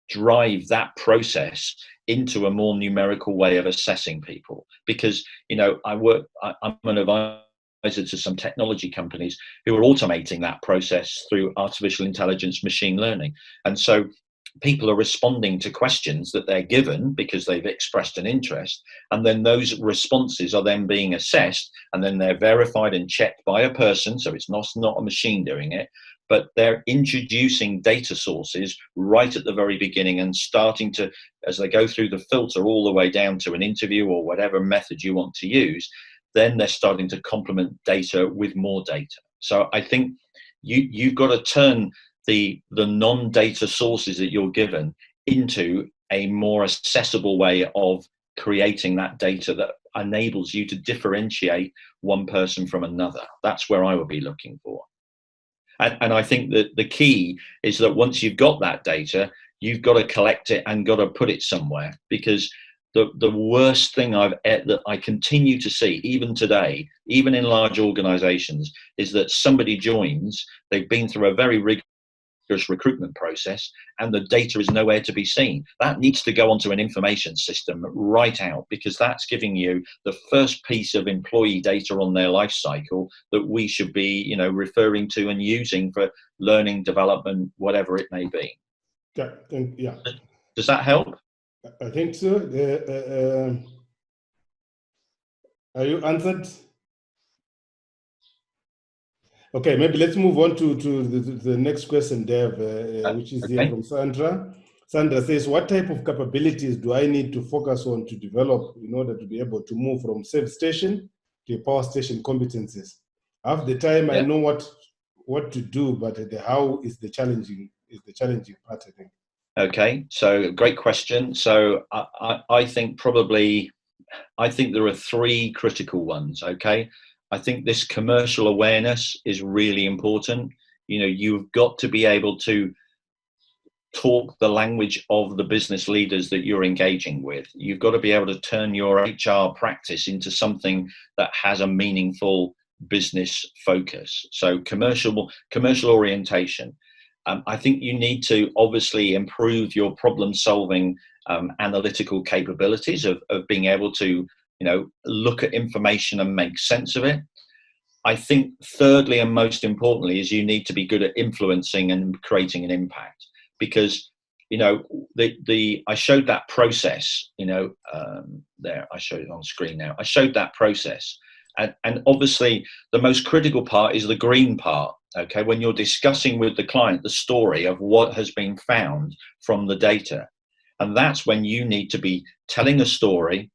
drive that process into a more numerical way of assessing people. Because, I'm an advisor to some technology companies who are automating that process through artificial intelligence, machine learning. And so people are responding to questions that they're given because they've expressed an interest, and then those responses are then being assessed, and then they're verified and checked by a person. So it's not a machine doing it, but they're introducing data sources right at the very beginning and starting to, as they go through the filter all the way down to an interview or whatever method you want to use, then they're starting to complement data with more data. So I think you've got to turn the non-data sources that you're given into a more accessible way of creating that data that enables you to differentiate one person from another. That's where I would be looking for. And I think that the key is that once you've got that data, you've got to collect it and got to put it somewhere, because the worst thing that I continue to see, even today, even in large organizations, is that somebody joins, they've been through a very rigorous recruitment process, and the data is nowhere to be seen. That needs to go onto an information system right out, because that's giving you the first piece of employee data on their life cycle that we should be, referring to and using for learning, development, whatever it may be. Yeah. Does that help? I think so. Are you answered? Okay, maybe let's move on to the next question, Dev, which is here from Sandra. Sandra says, what type of capabilities do I need to focus on to develop in order to be able to move from save station to power station competencies? Half the time I know what to do, but the how is the challenging part, I think. Okay, so great question. So I think there are three critical ones. Okay, I think this commercial awareness is really important. You've got to be able to talk the language of the business leaders that you're engaging with. You've got to be able to turn your HR practice into something that has a meaningful business focus. So commercial orientation. I think you need to obviously improve your problem-solving analytical capabilities of being able to, look at information and make sense of it. I think thirdly, and most importantly, is you need to be good at influencing and creating an impact, because, I showed that process, there, I showed it on screen now. I showed that process. And obviously the most critical part is the green part. Okay, when you're discussing with the client the story of what has been found from the data, and that's when you need to be telling a story,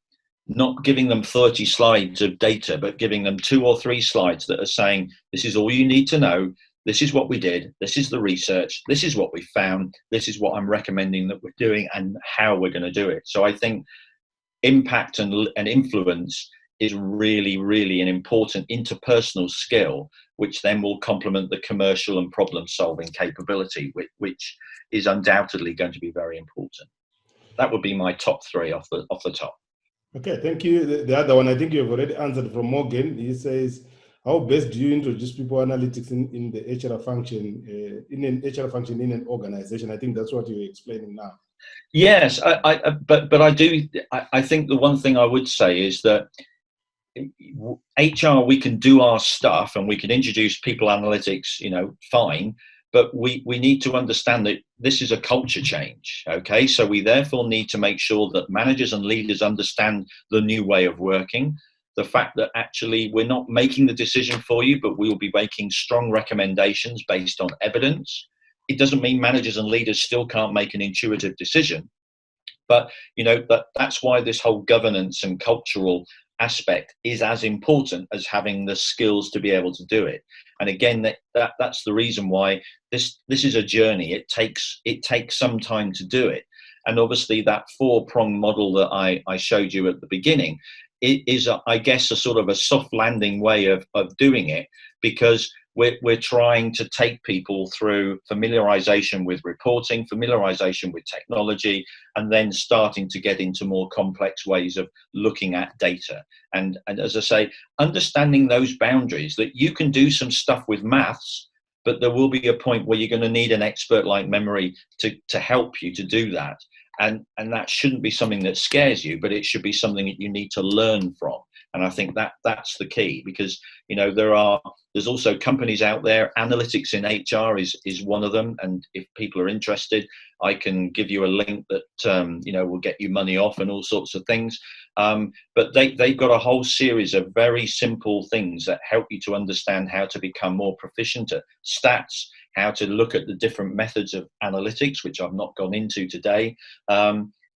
not giving them 30 slides of data, but giving them 2 or 3 slides that are saying, this is all you need to know. This is what we did. This is the research. This is what we found. This is what I'm recommending that we're doing and how we're going to do it. So I think impact and influence is really, really an important interpersonal skill, which then will complement the commercial and problem-solving capability, which is undoubtedly going to be very important. That would be my top 3 off the top. Okay, thank you. The other one, I think you've already answered from Morgan. He says, how best do you introduce people analytics in the HR function, in an HR function in an organization? I think that's what you're explaining now. Yes, but I think the one thing I would say is that HR, we can do our stuff and we can introduce people analytics, fine, but we need to understand that this is a culture change. Okay, so we therefore need to make sure that managers and leaders understand the new way of working, the fact that actually we're not making the decision for you, but we will be making strong recommendations based on evidence. It doesn't mean managers and leaders still can't make an intuitive decision, but that's why this whole governance and cultural aspect is as important as having the skills to be able to do it. And again, that's the reason why this is a journey. It takes some time to do it. And obviously that 4-prong model that I showed you at the beginning, it is, I guess, a sort of a soft landing way of doing it, because we're trying to take people through familiarization with reporting, familiarization with technology, and then starting to get into more complex ways of looking at data. And as I say, understanding those boundaries, that you can do some stuff with maths, but there will be a point where you're going to need an expert like memory to help you to do that. And that shouldn't be something that scares you, but it should be something that you need to learn from. And I think that's the key, because there's also companies out there. Analytics in HR is one of them, and if people are interested, I can give you a link that will get you money off and all sorts of things. But they've got a whole series of very simple things that help you to understand how to become more proficient at stats, how to look at the different methods of analytics, which I've not gone into today,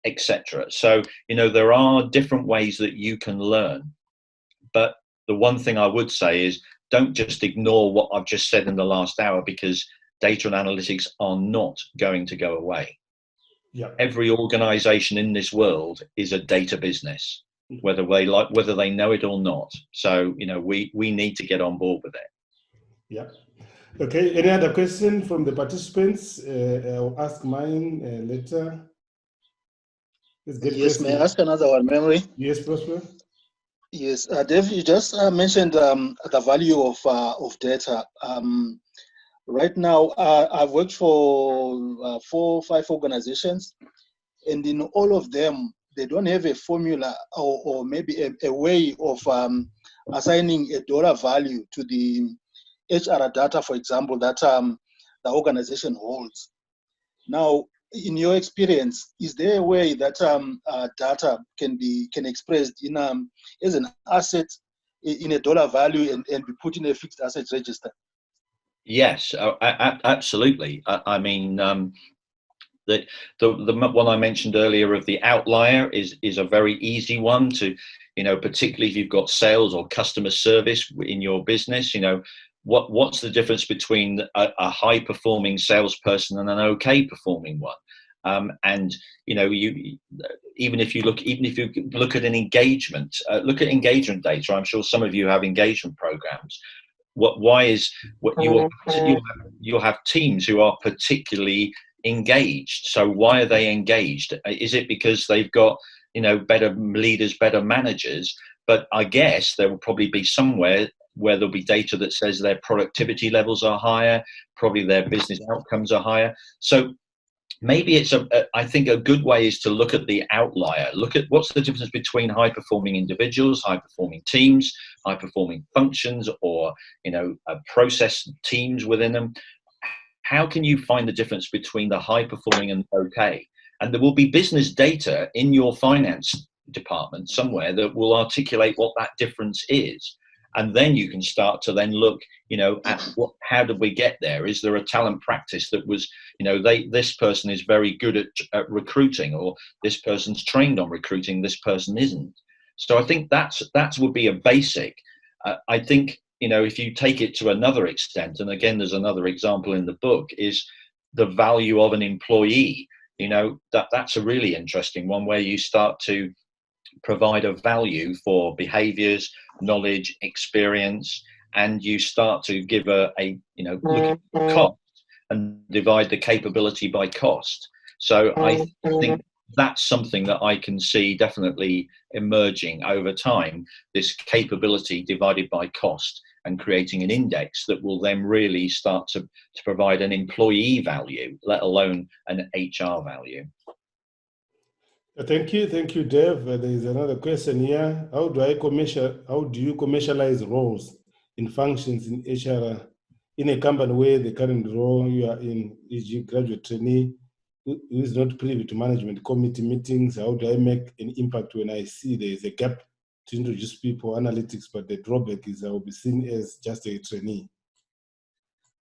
etc. So there are different ways that you can learn. But the one thing I would say is, don't just ignore what I've just said in the last hour, because data and analytics are not going to go away. Yeah. Every organization in this world is a data business, whether they know it or not. So, we need to get on board with it. Yeah. Okay. Any other question from the participants? I'll ask mine later. Yes, may I ask another one, Memory? Yes, Prosper. Yes, Dave, you just mentioned the value of data. Right now, I've worked for 4 or 5 organizations, and in all of them, they don't have a formula or maybe a way of assigning a dollar value to the HR data, for example, that the organization holds. Now, in your experience, is there a way that data can be expressed in as an asset in a dollar value and be put in a fixed asset register? Yes, absolutely. I mean, the one I mentioned earlier of the outlier is a very easy one to, particularly if you've got sales or customer service in your business. What's the difference between a high performing salesperson and an okay performing one? And even if you look at an engagement, look at engagement data. I'm sure some of you have engagement programs. You'll have teams who are particularly engaged. So why are they engaged? Is it because they've got better leaders, better managers? But I guess there will probably be somewhere where there'll be data that says their productivity levels are higher, probably their business outcomes are higher. So maybe I think a good way is to look at the outlier. Look at what's the difference between high-performing individuals, high-performing teams, high-performing functions, or process teams within them. How can you find the difference between the high-performing and the okay? And there will be business data in your finance department somewhere that will articulate what that difference is. And then you can start to then look, at how did we get there? Is there a talent practice that was, this person is very good at recruiting, or this person's trained on recruiting, this person isn't. So I think that would be a basic. I think, if you take it to another extent, and again, there's another example in the book, is the value of an employee. That's a really interesting one, where you start to provide a value for behaviors, knowledge, experience, and you start to give look at cost and divide the capability by cost. So I think that's something that I can see definitely emerging over time, this capability divided by cost, and creating an index that will then really start to provide an employee value, let alone an HR value. Thank you, Dave. There is another question here. How do you commercialize roles in functions in HR in a company where the current role you are in, e.g., graduate trainee, who is not privy to management committee meetings? How do I make an impact when I see there is a gap to introduce people analytics, but the drawback is I will be seen as just a trainee?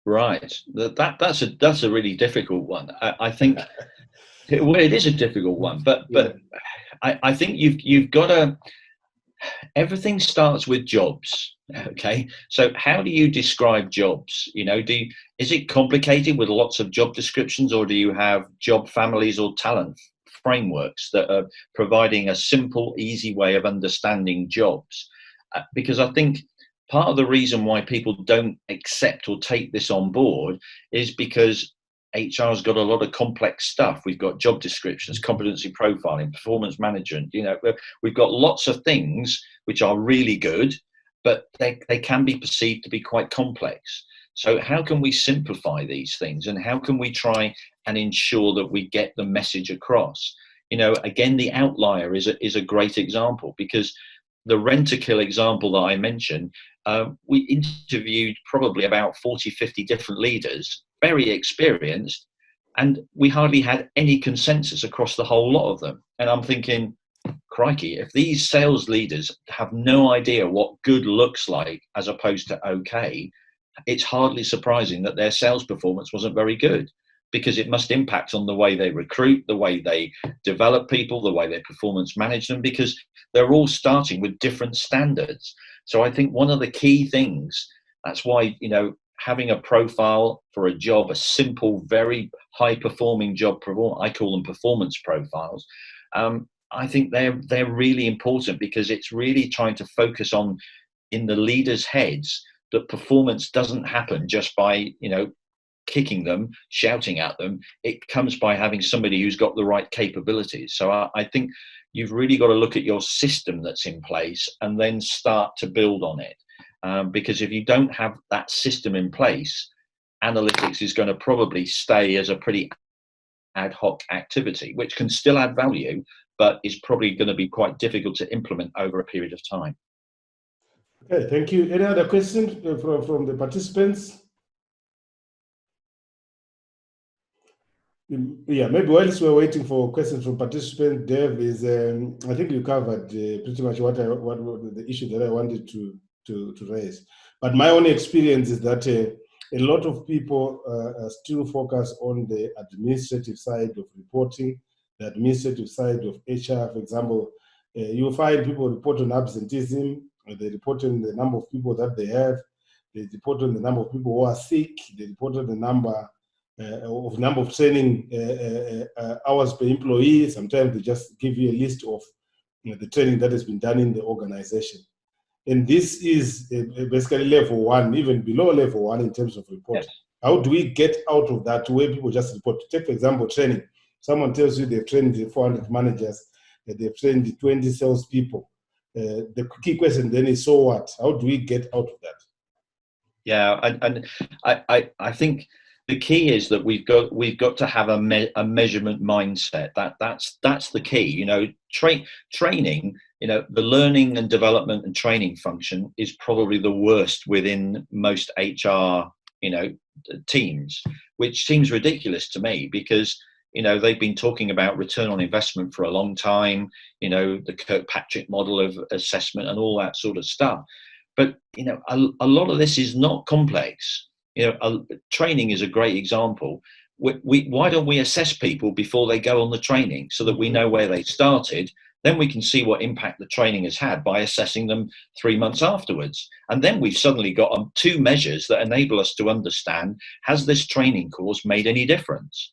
Right. That's a really difficult one. I think. Well, it is a difficult one, but I think you've got to. Everything starts with jobs. Okay, so how do you describe jobs? Is it complicated with lots of job descriptions, or do you have job families or talent frameworks that are providing a simple, easy way of understanding jobs? Because I think part of the reason why people don't accept or take this on board is because HR's got a lot of complex stuff. We've got job descriptions, competency profiling, performance management. We've got lots of things which are really good, but they can be perceived to be quite complex. So how can we simplify these things, and how can we try and ensure that we get the message across? Again, the outlier is a great example, because the Rent-A-Kill example that I mentioned, we interviewed probably about 40, 50 different leaders, very experienced, and we hardly had any consensus across the whole lot of them. And I'm thinking, crikey, if these sales leaders have no idea what good looks like as opposed to okay, it's hardly surprising that their sales performance wasn't very good, because it must impact on the way they recruit, the way they develop people, the way they performance manage them, because they're all starting with different standards. So I think one of the key things, that's why, having a profile for a job, a simple, very high performing job, I call them performance profiles. I think they're really important, because it's really trying to focus on, in the leaders' heads, that performance doesn't happen just by, kicking them, shouting at them. It comes by having somebody who's got the right capabilities. So I think you've really got to look at your system that's in place and then start to build on it. Because if you don't have that system in place, analytics is going to probably stay as a pretty ad hoc activity, which can still add value, but is probably going to be quite difficult to implement over a period of time. Okay, thank you. Any other questions from the participants? Yeah, maybe whilst we're waiting for questions from participants, Dave, is I think you covered pretty much what the issue that I wanted to raise. But my own experience is that a lot of people still focus on the administrative side of reporting, the administrative side of HR. For example, you'll find people report on absenteeism, they report on the number of people that they have, they report on the number of people who are sick, they report on the number of training hours per employee. Sometimes they just give you a list of the training that has been done in the organization. And this is basically level one, even below level one in terms of reporting. Yes. How do we get out of that where people just report? Take, for example, training. Someone tells you they've trained 400 managers, they've trained 20 salespeople. The key question then is, so what? How do we get out of that? Yeah, and I think the key is that we've got to have a measurement mindset. That's the key. Training. The learning and development and training function is probably the worst within most HR teams, which seems ridiculous to me, because they've been talking about return on investment for a long time. The Kirkpatrick model of assessment and all that sort of stuff. But, you know, a lot of this is not complex. You know, training is a great example. Why don't we assess people before they go on the training so that we know where they started? Then we can see what impact the training has had by assessing them 3 months afterwards. And then we've suddenly got 2 measures that enable us to understand, has this training course made any difference?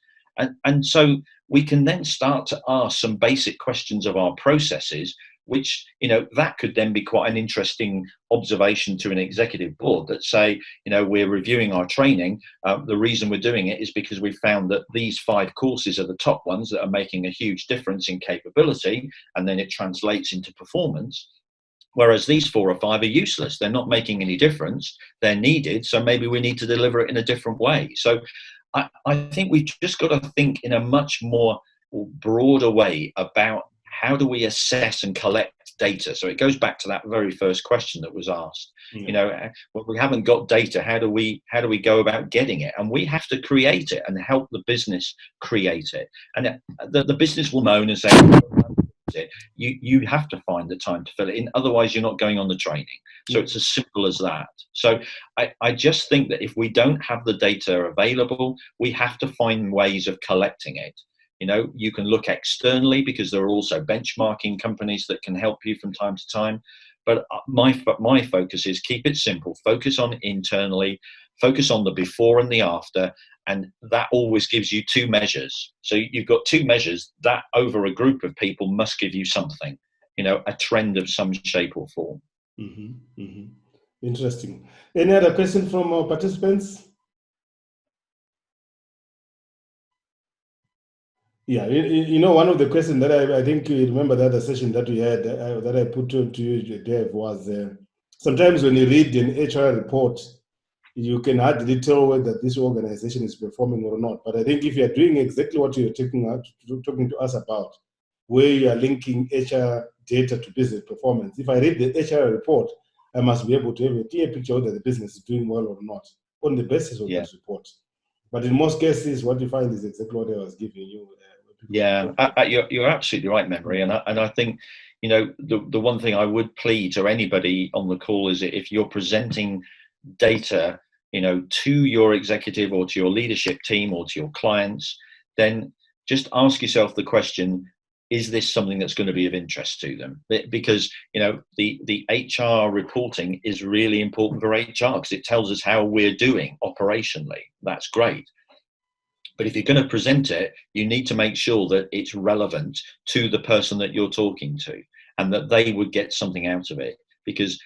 And so we can then start to ask some basic questions of our processes, which, you know, that could then be quite an interesting observation to an executive board that say, you know, we're reviewing our training. The reason we're doing it is because we found that these 5 courses are the top ones that are making a huge difference in capability, and then it translates into performance. Whereas these 4 or 5 are useless. They're not making any difference. They're needed. So maybe we need to deliver it in a different way. So I think we've just got to think in a much more broader way about how do we assess and collect data. So it goes back to that very first question that was asked. You know, well, we haven't got data. How do we go about getting it? And we have to create it and help the business create it. And the business will moan and say, you have to find the time to fill it in, otherwise you're not going on the training. So it's as simple as that. So I just think that if we don't have the data available, we have to find ways of collecting it. You know, you can look externally because there are also benchmarking companies that can help you from time to time. But my focus is keep it simple, focus on internally, focus on the before and the after, and that always gives you 2 measures. So you've got 2 measures that over a group of people must give you something, you know, a trend of some shape or form. Interesting. Any other question from our participants? Yeah, you know, one of the questions that I think you remember the other session that we had that I put to you, Dave, was sometimes when you read an HR report, you can hardly tell whether this organization is performing or not. But I think if you're doing exactly what you're talking to us about, where you are linking HR data to business performance, if I read the HR report, I must be able to have a clear picture whether the business is doing well or not on the basis of this report. But in most cases, what you find is exactly what I was giving you. You're absolutely right, Memory. And I think, you know, the one thing I would plead to anybody on the call is that if you're presenting data, you know, to your executive or to your leadership team or to your clients, then just ask yourself the question, is this something that's going to be of interest to them? Because, you know, the HR reporting is really important for HR because it tells us how we're doing operationally. That's great. But if you're going to present it, you need to make sure that it's relevant to the person that you're talking to and that they would get something out of it. Because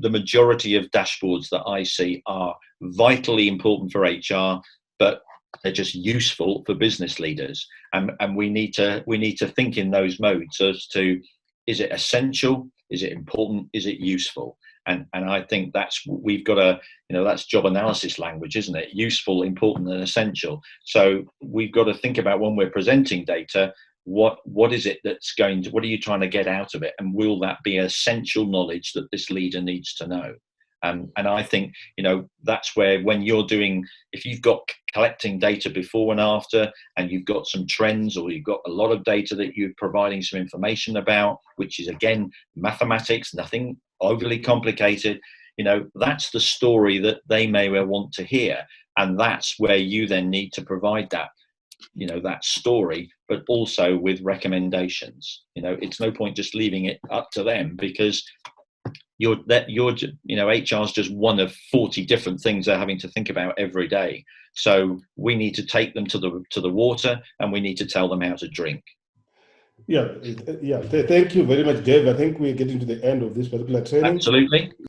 the majority of dashboards that I see are vitally important for HR, but they're just useful for business leaders. And we need to think in those modes as to, is it essential? Is it important? Is it useful? And I think that's, we've got to, you know, that's job analysis language, isn't it? Useful, important, and essential. So we've got to think about when we're presenting data, what is it that's going to, what are you trying to get out of it? And will that be essential knowledge that this leader needs to know? And I think, you know, that's where when you're doing, if you've got collecting data before and after, and you've got some trends or you've got a lot of data that you're providing some information about, which is again, mathematics, nothing overly complicated, you know, that's the story that they may well want to hear. And that's where you then need to provide that, you know, that story, but also with recommendations. You know, it's no point just leaving it up to them because you're you know, HR is just one of 40 different things they're having to think about every day. So we need to take them to the water, and we need to tell them how to drink. Thank you very much, Dave. I think we're getting to the end of this particular training. Absolutely.